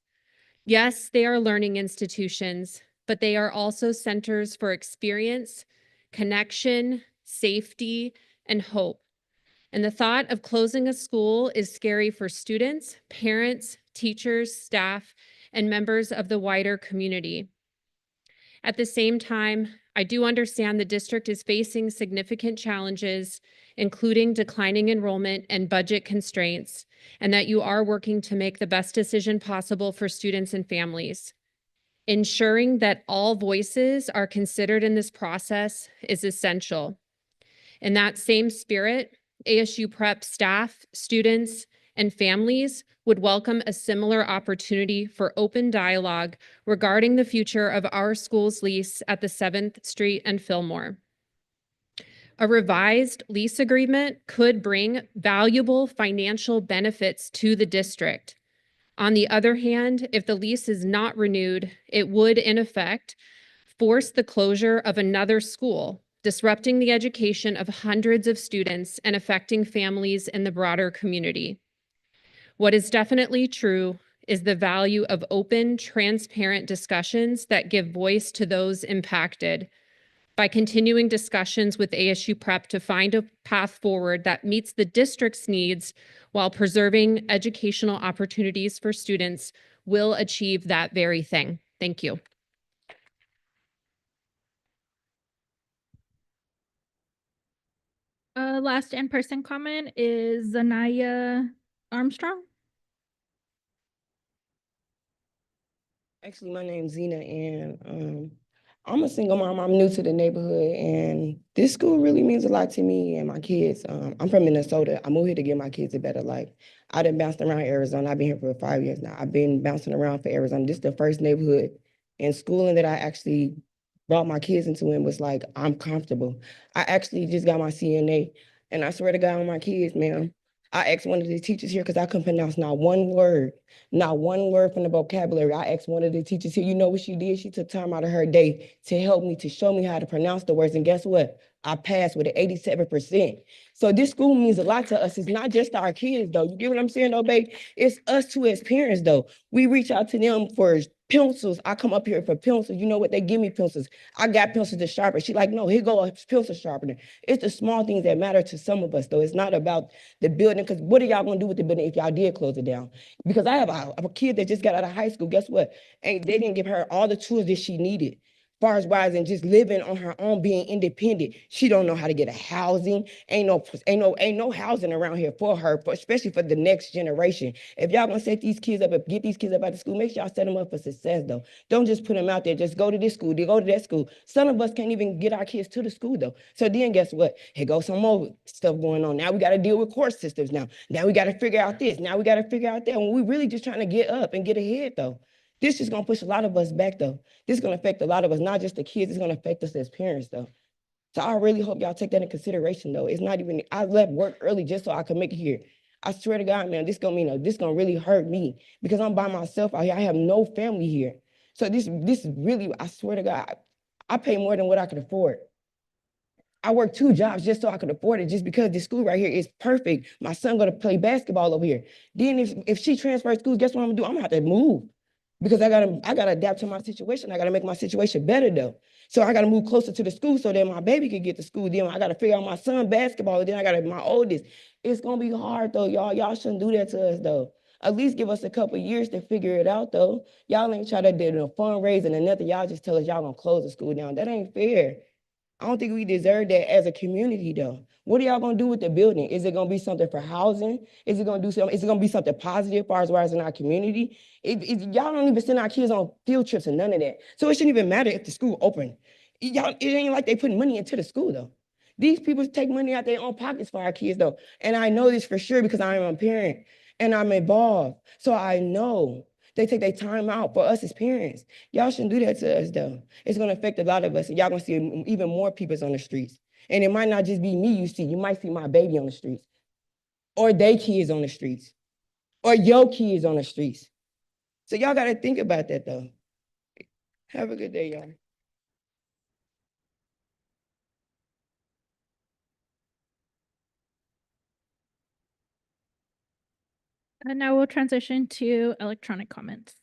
Yes, they are learning institutions, but they are also centers for experience, connection, safety, and hope. And the thought of closing a school is scary for students, parents, teachers, staff, and members of the wider community. At the same time, I do understand the district is facing significant challenges, including declining enrollment and budget constraints, and that you are working to make the best decision possible for students and families. Ensuring that all voices are considered in this process is essential. In that same spirit, ASU Prep staff, students, and families would welcome a similar opportunity for open dialogue regarding the future of our school's lease at the 7th Street and Fillmore. A revised lease agreement could bring valuable financial benefits to the district. On the other hand, if the lease is not renewed, it would, in effect, force the closure of another school, disrupting the education of hundreds of students and affecting families in the broader community. What is definitely true is the value of open, transparent discussions that give voice to those impacted. By continuing discussions with ASU Prep to find a path forward that meets the district's needs while preserving educational opportunities for students, will achieve that very thing. Thank you. Last in-person comment is Zanaya Armstrong. Actually, my name's Zena, and I'm a single mom. I'm new to the neighborhood, and this school really means a lot to me and my kids. I'm from Minnesota. I moved here to give my kids a better life. I done bounced around Arizona. I've been here for 5 years now. I've been bouncing around for Arizona. This is the first neighborhood in schooling that I actually brought my kids into and was like, I'm comfortable. I actually just got my CNA, and I swear to God on my kids, man. I asked one of the teachers here because I couldn't pronounce not one word from the vocabulary. I asked one of the teachers here, you know what she did? She took time out of her day to help me, to show me how to pronounce the words. And guess what? I passed with an 87%. So this school means a lot to us. It's not just our kids, though. You get what I'm saying, though, babe? It's us too as parents, though. We reach out to them for pencils. I come up here for pencils. You know what? They give me pencils. I got pencils to sharpen. She like, no, here go a pencil sharpener. It's the small things that matter to some of us, though. It's not about the building, because what are y'all gonna do with the building if y'all did close it down? Because I have a kid that just got out of high school. Guess what? And they didn't give her all the tools that she needed. Far as wise and just living on her own, being independent. She don't know how to get a housing. Ain't no housing around here for her, especially for the next generation. If y'all gonna set these kids up, get these kids up out of school, make sure y'all set them up for success, though. Don't just put them out there. Just go to this school, they go to that school. Some of us can't even get our kids to the school, though. So then guess what? Here goes some more stuff going on. Now we got to deal with court systems now. Now we got to figure out this. Now we got to figure out that. When we really just trying to get up and get ahead, though. This is gonna push a lot of us back, though. This is gonna affect a lot of us, not just the kids. It's gonna affect us as parents, though. So I really hope y'all take that in consideration, though. It's not even, I left work early just so I could make it here. I swear to God, man, this gonna really hurt me because I'm by myself out here. I have no family here. So this is really, I swear to God, I pay more than what I could afford. I work 2 jobs just so I could afford it, just because this school right here is perfect. My son gonna play basketball over here. Then if she transfers schools, guess what I'm gonna do? I'm gonna have to move. Because I gotta adapt to my situation. I gotta make my situation better, though. So I gotta move closer to the school so that my baby could get to school. Then I gotta figure out my son basketball. Then I gotta my oldest. It's gonna be hard, though, y'all. Y'all shouldn't do that to us, though. At least give us a couple years to figure it out, though. Y'all ain't try to do no fundraising or nothing. Y'all just tell us y'all gonna close the school down. That ain't fair. I don't think we deserve that as a community though. What are y'all gonna do with the building? Is it gonna be something for housing? Is it gonna do something? Is it gonna be something positive as far as in our community? Y'all don't even send our kids on field trips and none of that. So it shouldn't even matter if the school open. Y'all, it ain't like they putting money into the school though. These people take money out their own pockets for our kids though. And I know this for sure because I am a parent and I'm involved. So I know they take their time out for us as parents. Y'all shouldn't do that to us though. It's gonna affect a lot of us and y'all gonna see even more people on the streets. And it might not just be me you see, you might see my baby on the streets or they kids on the streets or your kids on the streets. So y'all gotta think about that though. Have a good day, y'all. And now we'll transition to electronic comments.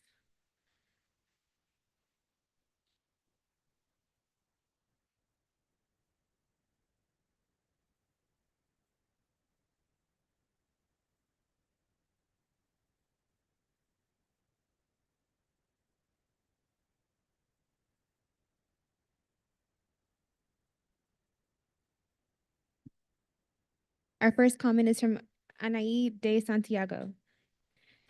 Our first comment is from Anaí de Santiago.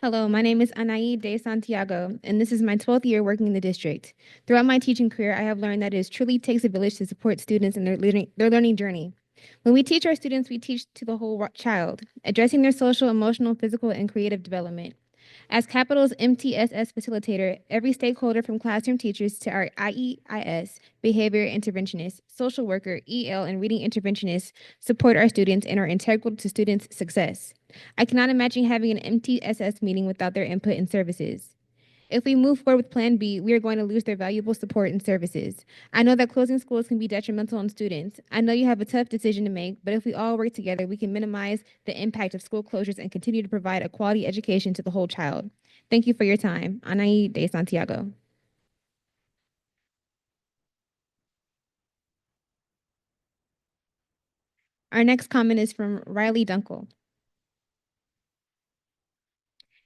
Hello, my name is Anaí de Santiago, and this is my 12th year working in the district. Throughout my teaching career, I have learned that it truly takes a village to support students in their learning journey. When we teach our students, we teach to the whole child, addressing their social, emotional, physical, and creative development. As Capital's MTSS facilitator, every stakeholder from classroom teachers to our IEIS, behavior interventionists, social worker, EL, and reading interventionists support our students and are integral to students' success. I cannot imagine having an MTSS meeting without their input and services. If we move forward with Plan B, we are going to lose their valuable support and services. I know that closing schools can be detrimental on students. I know you have a tough decision to make, but if we all work together, we can minimize the impact of school closures and continue to provide a quality education to the whole child. Thank you for your time. Anaí de Santiago. Our next comment is from Riley Dunkel.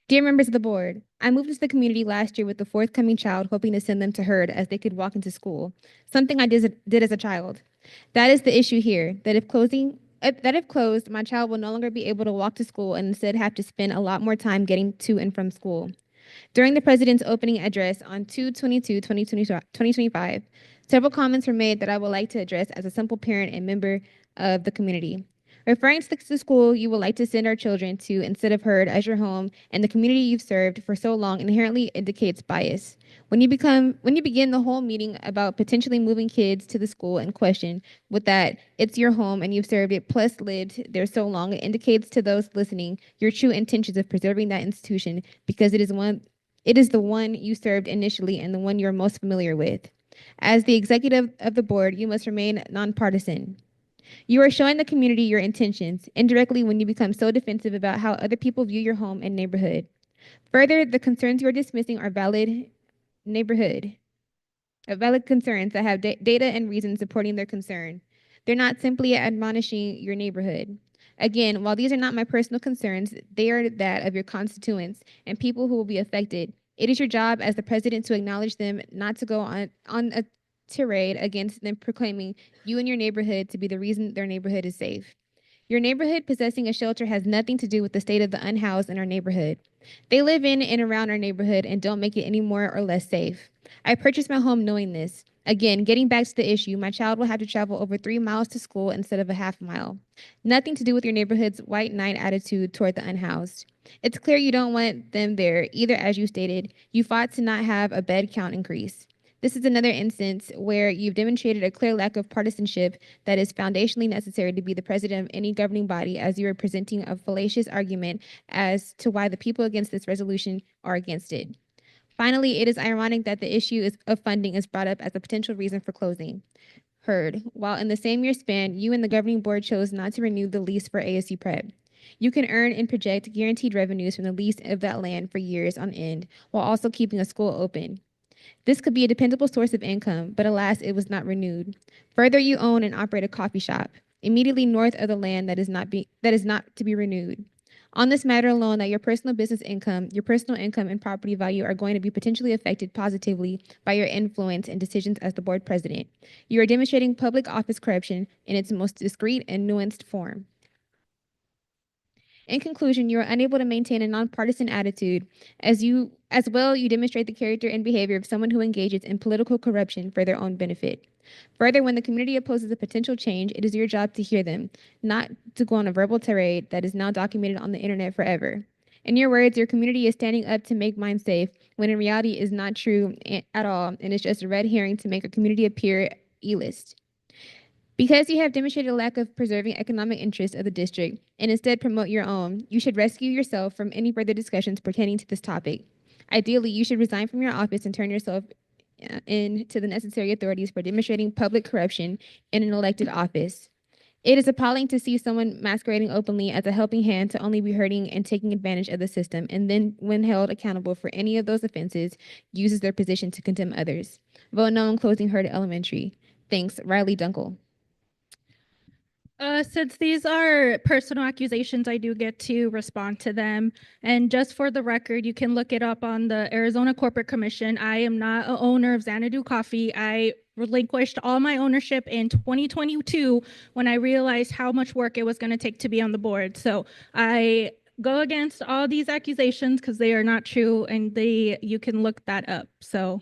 Dear members of the board, I moved into the community last year with the forthcoming child, hoping to send them to herd as they could walk into school, something I did as a child. That is the issue here, that if closed, my child will no longer be able to walk to school and instead have to spend a lot more time getting to and from school. During the president's opening address on 2/22/2025, several comments were made that I would like to address as a simple parent and member of the community. Referring to the school you would like to send our children to instead of herd as your home and the community you've served for so long inherently indicates bias. When you begin the whole meeting about potentially moving kids to the school in question with that it's your home and you've served it plus lived there so long, it indicates to those listening your true intentions of preserving that institution because it is the one you served initially and the one you're most familiar with. As the executive of the board, you must remain nonpartisan. You are showing the community your intentions indirectly when you become so defensive about how other people view your home and neighborhood. Further, the concerns you are dismissing are valid concerns that have data and reasons supporting their concern. They're not simply admonishing your neighborhood. Again, while these are not my personal concerns, they are that of your constituents and people who will be affected. It is your job as the president to acknowledge them, not to go on a tirade against them proclaiming you and your neighborhood to be the reason their neighborhood is safe. Your neighborhood possessing a shelter has nothing to do with the state of the unhoused in our neighborhood. They live in and around our neighborhood and don't make it any more or less safe. I purchased my home knowing this. Again, getting back to the issue, my child will have to travel over 3 miles to school instead of a half mile. Nothing to do with your neighborhood's white knight attitude toward the unhoused. It's clear you don't want them there either, as you stated. You fought to not have a bed count increase. This is another instance where you've demonstrated a clear lack of partisanship that is foundationally necessary to be the president of any governing body, as you are presenting a fallacious argument as to why the people against this resolution are against it. Finally, it is ironic that the issue of funding is brought up as a potential reason for closing herd, while in the same year span, you and the governing board chose not to renew the lease for ASU Prep. You can earn and project guaranteed revenues from the lease of that land for years on end, while also keeping a school open. This could be a dependable source of income, but alas, it was not renewed. Further, you own and operate a coffee shop immediately north of the land that is not to be renewed. On this matter alone, that your personal business income, your personal income, and property value are going to be potentially affected positively by your influence and decisions as the board president. You are demonstrating public office corruption in its most discreet and nuanced form. In conclusion, you are unable to maintain a nonpartisan attitude. As well, you demonstrate the character and behavior of someone who engages in political corruption for their own benefit. Further, when the community opposes a potential change, it is your job to hear them, not to go on a verbal tirade that is now documented on the internet forever. In your words, your community is standing up to make mine safe, when in reality is not true at all, and is just a red herring to make a community appear E-list. Because you have demonstrated a lack of preserving economic interests of the district and instead promote your own, you should rescue yourself from any further discussions pertaining to this topic. Ideally, you should resign from your office and turn yourself in to the necessary authorities for demonstrating public corruption in an elected office. It is appalling to see someone masquerading openly as a helping hand to only be hurting and taking advantage of the system, and then, when held accountable for any of those offenses, uses their position to condemn others. Vote no in closing Hurd Elementary. Thanks, Riley Dunkel. Since these are personal accusations, I do get to respond to them. And just for the record, you can look it up on the Arizona Corporate Commission. I am not an owner of Xanadu Coffee. I relinquished all my ownership in 2022 when I realized how much work it was going to take to be on the board. So I go against all these accusations because they are not true, and you can look that up. So,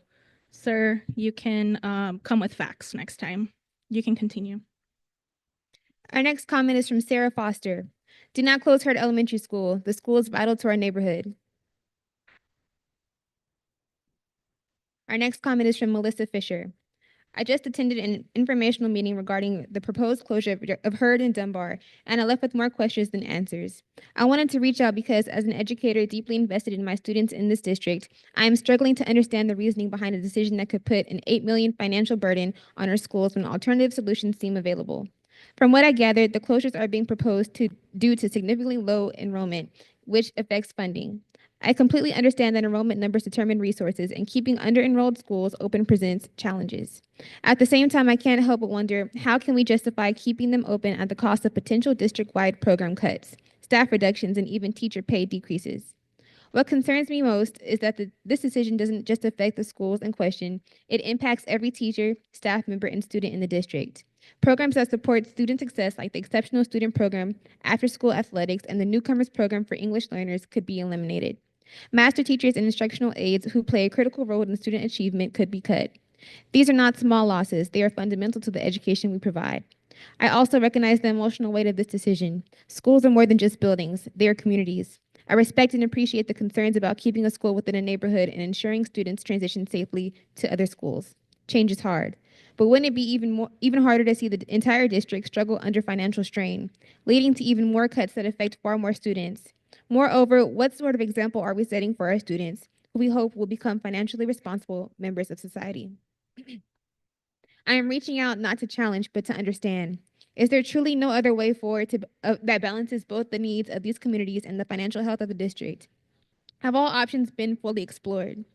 sir, you can come with facts next time. You can continue. Our next comment is from Sarah Foster. Do not close Hurd Elementary School. The school is vital to our neighborhood. Our next comment is from Melissa Fisher. I just attended an informational meeting regarding the proposed closure of Hurd and Dunbar, and I left with more questions than answers. I wanted to reach out because, as an educator deeply invested in my students in this district, I am struggling to understand the reasoning behind a decision that could put an $8 million financial burden on our schools when alternative solutions seem available. From what I gathered, the closures are being proposed due to significantly low enrollment, which affects funding. I completely understand that enrollment numbers determine resources, and keeping under-enrolled schools open presents challenges. At the same time, I can't help but wonder, how can we justify keeping them open at the cost of potential district-wide program cuts, staff reductions, and even teacher pay decreases? What concerns me most is that this decision doesn't just affect the schools in question, it impacts every teacher, staff member, and student in the district. Programs that support student success, like the Exceptional Student Program, after-school athletics, and the Newcomers Program for English learners, could be eliminated. Master teachers and instructional aides who play a critical role in student achievement could be cut. These are not small losses. They are fundamental to the education we provide. I also recognize the emotional weight of this decision. Schools are more than just buildings. They are communities. I respect and appreciate the concerns about keeping a school within a neighborhood and ensuring students transition safely to other schools. Change is hard. But wouldn't it be even harder to see the entire district struggle under financial strain, leading to even more cuts that affect far more students? Moreover, what sort of example are we setting for our students, who we hope will become financially responsible members of society? I am reaching out not to challenge, but to understand. Is there truly no other way forward that balances both the needs of these communities and the financial health of the district? Have all options been fully explored?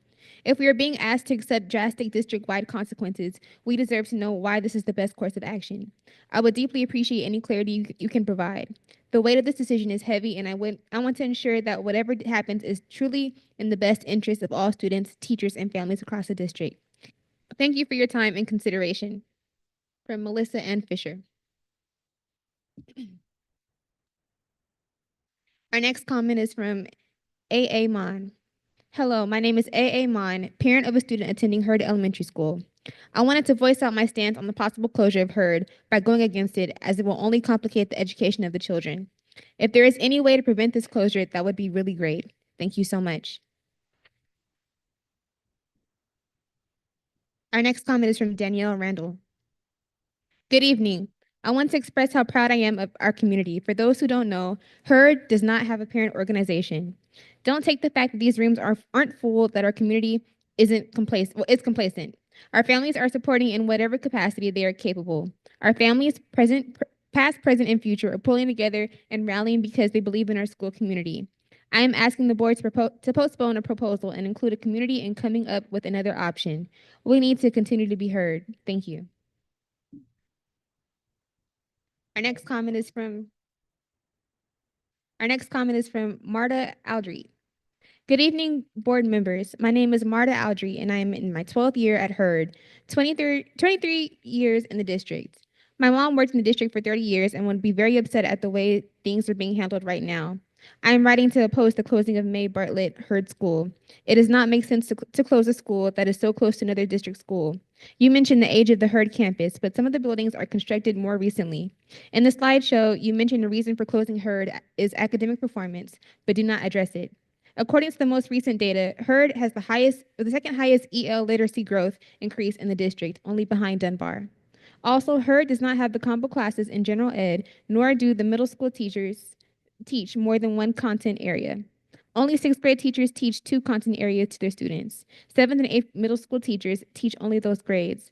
If we are being asked to accept drastic district-wide consequences, we deserve to know why this is the best course of action. I would deeply appreciate any clarity you can provide. The weight of this decision is heavy, and I want to ensure that whatever happens is truly in the best interest of all students, teachers, and families across the district. Thank you for your time and consideration. From Melissa Ann Fisher. Our next comment is from A.A. Mon. Hello, my name is A.A. Mon, parent of a student attending Hurd Elementary School. I wanted to voice out my stance on the possible closure of Hurd by going against it, as it will only complicate the education of the children. If there is any way to prevent this closure, that would be really great. Thank you so much. Our next comment is from Danielle Randall. Good evening. I want to express how proud I am of our community. For those who don't know, Hurd does not have a parent organization. Don't take the fact that these rooms aren't full that our community is complacent. Our families are supporting in whatever capacity they are capable. Our families, past, present, and future, are pulling together and rallying because they believe in our school community. I am asking the board to postpone a proposal and include a community in coming up with another option. We need to continue to be heard. Thank you. Our next comment is from Our next comment is from Marta Aldry. Good evening, board members. My name is Marta Aldry, and I am in my 12th year at HURD, 23 years in the district. My mom worked in the district for 30 years and would be very upset at the way things are being handled right now. I am writing to oppose the closing of May Bartlett HURD School. It does not make sense to close a school that is so close to another district school. You mentioned the age of the HURD campus, but some of the buildings are constructed more recently. In the slideshow, you mentioned the reason for closing HURD is academic performance, but do not address it. According to the most recent data, HURD has the second highest EL literacy growth increase in the district, only behind Dunbar. Also, HURD does not have the combo classes in general ed, nor do the middle school teachers teach more than one content area. Only sixth grade teachers teach 2 content areas to their students. 7th and 8th middle school teachers teach only those grades.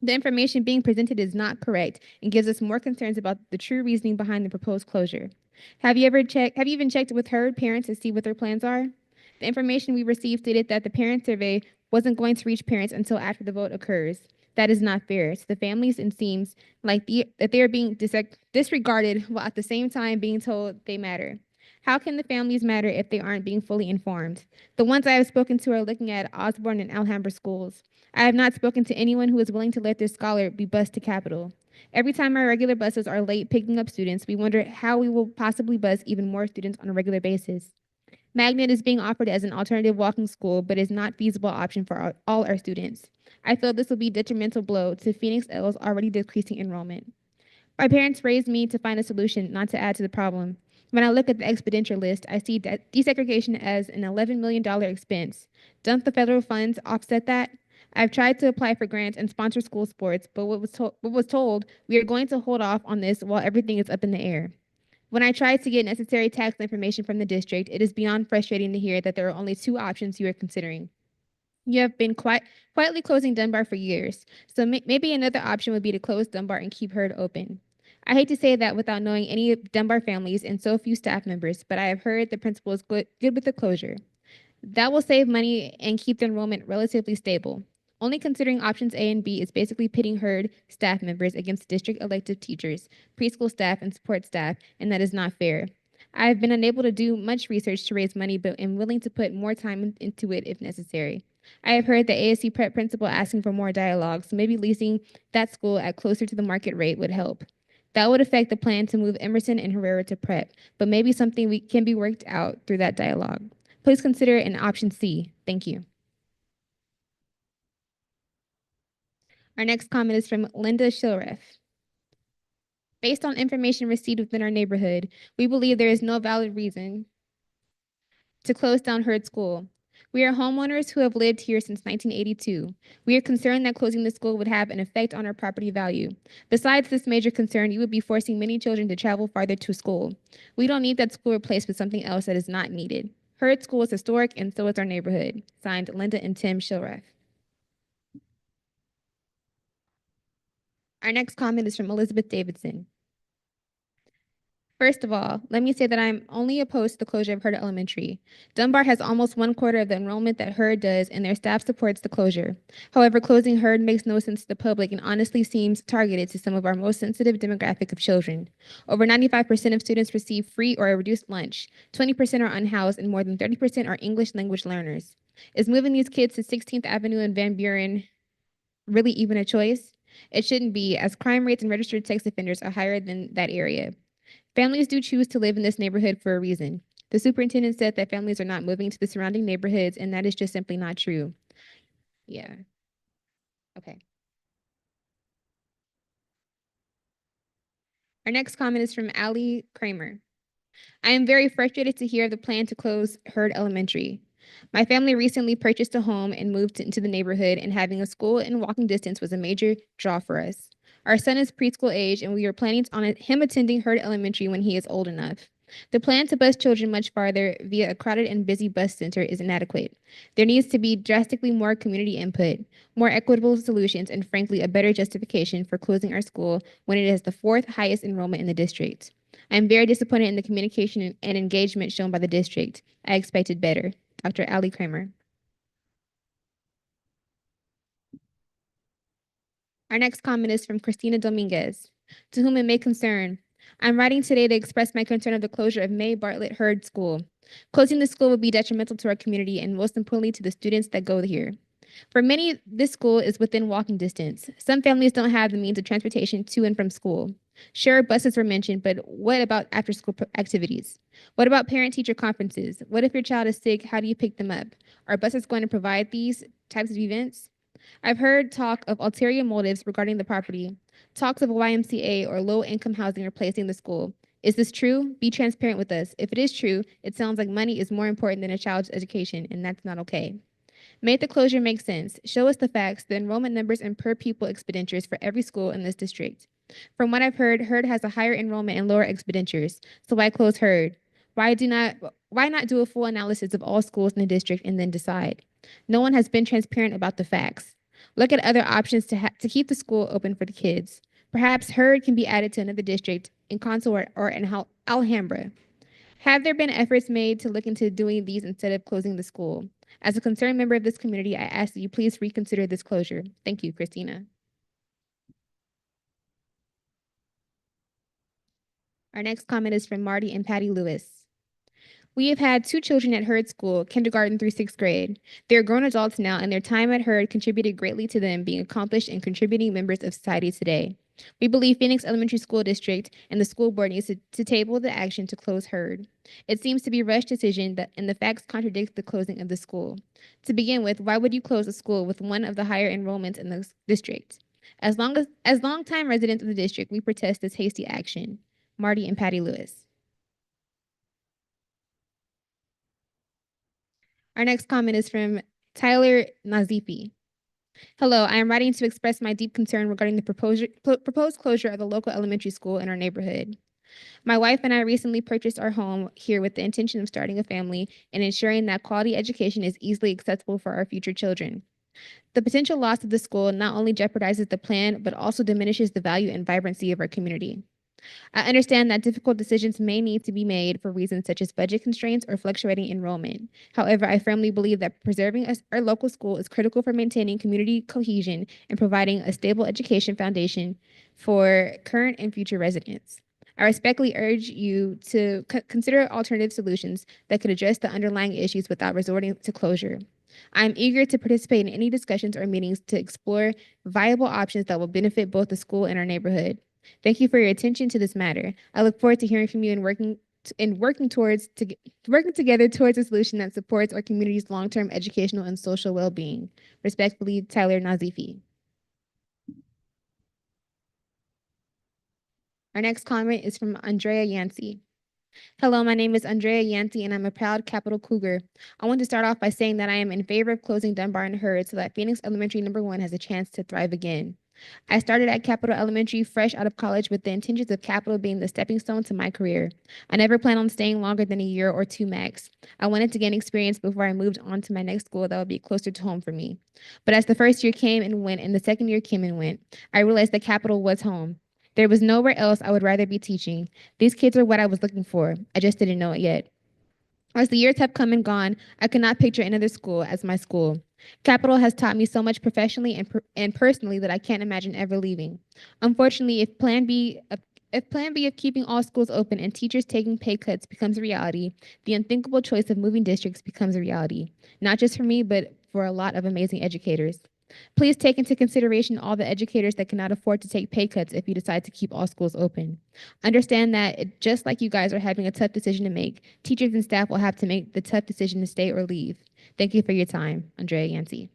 The information being presented is not correct and gives us more concerns about the true reasoning behind the proposed closure. Have you even checked with HURD parents to see what their plans are? The information we received stated that the parent survey wasn't going to reach parents until after the vote occurs. That is not fair to the families and seems like that they are being disregarded while at the same time being told they matter. How can the families matter if they aren't being fully informed? The ones I have spoken to are looking at Osborne and Alhambra schools. I have not spoken to anyone who is willing to let their scholar be bused to Capitol. Every time our regular buses are late picking up students, we wonder how we will possibly bus even more students on a regular basis. Magnet is being offered as an alternative walking school, but is not feasible option for all our students. I feel this will be a detrimental blow to Phoenix L's already decreasing enrollment. My parents raised me to find a solution, not to add to the problem. When I look at the expenditure list, I see desegregation as an $11 million expense. Don't the federal funds offset that? I've tried to apply for grants and sponsor school sports, but what was told, we are going to hold off on this while everything is up in the air. When I tried to get necessary tax information from the district, it is beyond frustrating to hear that there are only 2 options you are considering. You have been quietly closing Dunbar for years, so maybe another option would be to close Dunbar and keep HURD open. I hate to say that without knowing any Dunbar families and so few staff members, but I have heard the principal is good with the closure. That will save money and keep the enrollment relatively stable. Only considering options A and B is basically pitting HURD staff members against district elective teachers, preschool staff, and support staff, and that is not fair. I have been unable to do much research to raise money, but am willing to put more time into it if necessary. I have heard the ASU prep principal asking for more dialogue, so maybe leasing that school at closer to the market rate would help. That would affect the plan to move Emerson and Herrera to prep, but maybe something can be worked out through that dialogue. Please consider an option C. Thank you. Our next comment is from Linda Shilref. Based on information received within our neighborhood, we believe there is no valid reason to close down HURD School. We are homeowners who have lived here since 1982. We are concerned that closing the school would have an effect on our property value. Besides this major concern, you would be forcing many children to travel farther to school. We don't need that school replaced with something else that is not needed. HURD School is historic, and so is our neighborhood. Signed, Linda and Tim Shilref. Our next comment is from Elizabeth Davidson. First of all, let me say that I'm only opposed to the closure of HURD Elementary. Dunbar has almost 1/4 of the enrollment that HURD does, and their staff supports the closure. However, closing HURD makes no sense to the public and honestly seems targeted to some of our most sensitive demographic of children. Over 95% of students receive free or a reduced lunch, 20% are unhoused, and more than 30% are English language learners. Is moving these kids to 16th Avenue and Van Buren really even a choice? It shouldn't be, as crime rates and registered sex offenders are higher than that area. Families do choose to live in this neighborhood for a reason. The superintendent said that families are not moving to the surrounding neighborhoods, and that is just simply not true. Yeah. Okay. Our next comment is from Allie Kramer. I am very frustrated to hear of the plan to close HURD Elementary. My family recently purchased a home and moved into the neighborhood, and having a school in walking distance was a major draw for us. Our son is preschool age, and we are planning on him attending HURD Elementary when he is old enough. The plan to bus children much farther via a crowded and busy bus center is inadequate. There needs to be drastically more community input, more equitable solutions, and frankly, a better justification for closing our school when it has the 4th highest enrollment in the district. I am very disappointed in the communication and engagement shown by the district. I expected better. Dr. Allie Kramer. Our next comment is from Christina Dominguez. To whom it may concern, I'm writing today to express my concern of the closure of May Bartlett Hurd School. Closing the school would be detrimental to our community and most importantly to the students that go here. For many, this school is within walking distance. Some families don't have the means of transportation to and from school. Sure, buses were mentioned, but what about after-school activities? What about parent-teacher conferences? What if your child is sick? How do you pick them up? Are buses going to provide these types of events? I've heard talk of ulterior motives regarding the property, talks of a YMCA or low-income housing replacing the school. Is this true? Be transparent with us. If it is true, it sounds like money is more important than a child's education, and that's not okay. Make the closure make sense. Show us the facts, the enrollment numbers, and per pupil expenditures for every school in this district. From what I've heard, Hurd has a higher enrollment and lower expenditures. So why close Hurd? Why not do a full analysis of all schools in the district and then decide? No one has been transparent about the facts. Look at other options to keep the school open for the kids. Perhaps Hurd can be added to another district in Consul or in Alhambra. Have there been efforts made to look into doing these instead of closing the school? As a concerned member of this community, I ask that you please reconsider this closure. Thank you, Christina. Our next comment is from Marty and Patty Lewis. We have had 2 children at Hurd School, kindergarten through 6th grade. They're grown adults now, and their time at Hurd contributed greatly to them being accomplished and contributing members of society today. We believe Phoenix Elementary School District and the school board needs to table the action to close Hurd. It seems to be a rushed decision and the facts contradict the closing of the school. To begin with, why would you close a school with one of the higher enrollments in the district? As longtime residents of the district, we protest this hasty action. Marty and Patty Lewis. Our next comment is from Tyler Nazifi. Hello, I am writing to express my deep concern regarding the proposed closure of the local elementary school in our neighborhood. My wife and I recently purchased our home here with the intention of starting a family and ensuring that quality education is easily accessible for our future children. The potential loss of the school not only jeopardizes the plan, but also diminishes the value and vibrancy of our community. I understand that difficult decisions may need to be made for reasons such as budget constraints or fluctuating enrollment. However, I firmly believe that preserving our local school is critical for maintaining community cohesion and providing a stable education foundation for current and future residents. I respectfully urge you to consider alternative solutions that could address the underlying issues without resorting to closure. I am eager to participate in any discussions or meetings to explore viable options that will benefit both the school and our neighborhood. Thank you for your attention to this matter. I look forward to hearing from you and working together towards a solution that supports our community's long-term educational and social well-being. Respectfully, Tyler Nazifi. Our next comment is from Andrea Yancey. Hello, my name is Andrea Yancey, and I'm a proud Capital Cougar. I want to start off by saying that I am in favor of closing Dunbar and Hurd so that Phoenix Elementary #1 has a chance to thrive again. I started at Capital Elementary fresh out of college with the intentions of Capital being the stepping stone to my career. I never planned on staying longer than a year or 2 max. I wanted to gain experience before I moved on to my next school that would be closer to home for me. But as the first year came and went and the second year came and went, I realized that Capital was home. There was nowhere else I would rather be teaching. These kids are what I was looking for. I just didn't know it yet. As the years have come and gone, I could not picture another school as my school. Capital has taught me so much professionally and personally that I can't imagine ever leaving. Unfortunately, if Plan B of keeping all schools open and teachers taking pay cuts becomes a reality, the unthinkable choice of moving districts becomes a reality, not just for me, but for a lot of amazing educators. Please take into consideration all the educators that cannot afford to take pay cuts if you decide to keep all schools open. Understand that just like you guys are having a tough decision to make, teachers and staff will have to make the tough decision to stay or leave. Thank you for your time, Andrea Yancey.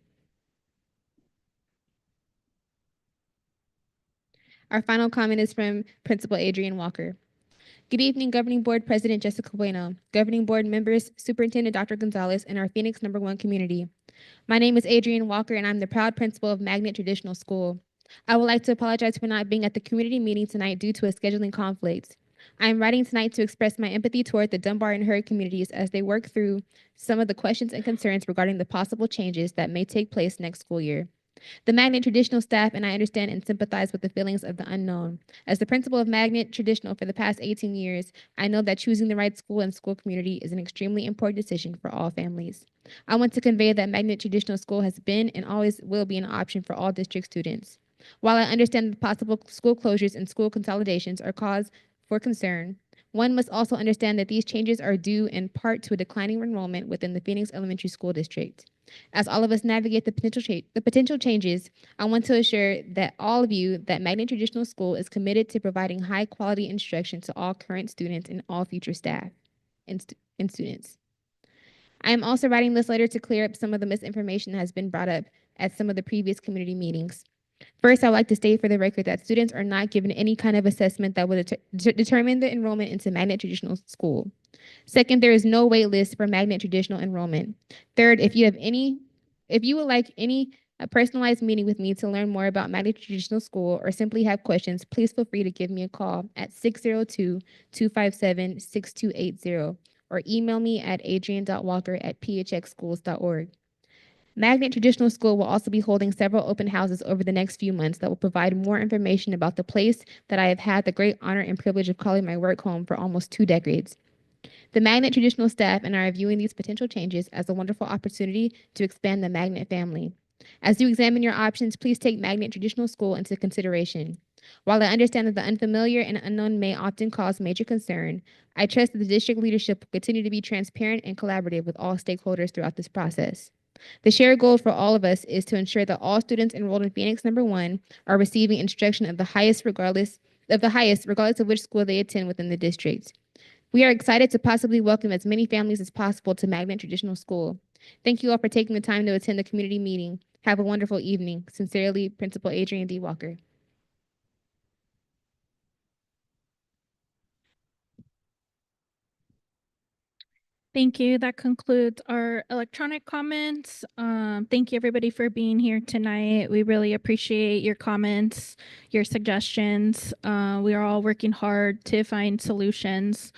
Our final comment is from Principal Adrian Walker. Good evening, Governing Board President Jessica Bueno, Governing Board members, Superintendent Dr. Gonzalez, and our Phoenix #1 community. My name is Adrian Walker, and I'm the proud principal of Magnet Traditional School. I would like to apologize for not being at the community meeting tonight due to a scheduling conflict. I am writing tonight to express my empathy toward the Dunbar and Hurd communities as they work through some of the questions and concerns regarding the possible changes that may take place next school year. The Magnet Traditional staff and I understand and sympathize with the feelings of the unknown. As the principal of Magnet Traditional for the past 18 years, I know that choosing the right school and school community is an extremely important decision for all families. I want to convey that Magnet Traditional School has been and always will be an option for all district students. While I understand that possible school closures and school consolidations are cause for concern. One must also understand that these changes are due in part to a declining enrollment within the Phoenix Elementary School District. As all of us navigate the potential changes, I want to assure that all of you that Magnet Traditional School is committed to providing high quality instruction to all current students and all future staff and students. I am also writing this letter to clear up some of the misinformation that has been brought up at some of the previous community meetings. First, I would like to state for the record that students are not given any kind of assessment that would determine the enrollment into Magnet Traditional School. Second, there is no wait list for Magnet Traditional enrollment. Third, if you would like any personalized meeting with me to learn more about Magnet Traditional School or simply have questions, please feel free to give me a call at 602-257-6280 or email me at adrian.walker@phxschools.org. Magnet Traditional School will also be holding several open houses over the next few months that will provide more information about the place that I have had the great honor and privilege of calling my work home for almost 2 decades. The Magnet Traditional staff and I are viewing these potential changes as a wonderful opportunity to expand the Magnet family. As you examine your options, please take Magnet Traditional School into consideration. While I understand that the unfamiliar and unknown may often cause major concern, I trust that the district leadership will continue to be transparent and collaborative with all stakeholders throughout this process. The shared goal for all of us is to ensure that all students enrolled in Phoenix number 1 are receiving instruction of the highest regardless of which school they attend within the district. We are excited to possibly welcome as many families as possible to Magnet Traditional School. Thank you all for taking the time to attend the community meeting. Have a wonderful evening. Sincerely, Principal Adrian D. Walker. Thank you. That concludes our electronic comments. Thank you everybody for being here tonight. We really appreciate your comments, your suggestions. We are all working hard to find solutions.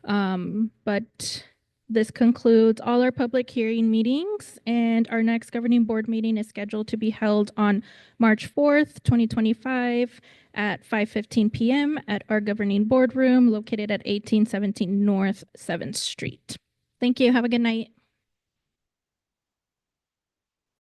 But this concludes all our public hearing meetings, and our next governing board meeting is scheduled to be held on March 4th, 2025 at 5:15 p.m. at our governing boardroom located at 1817 North 7th Street. Thank you. Have a good night.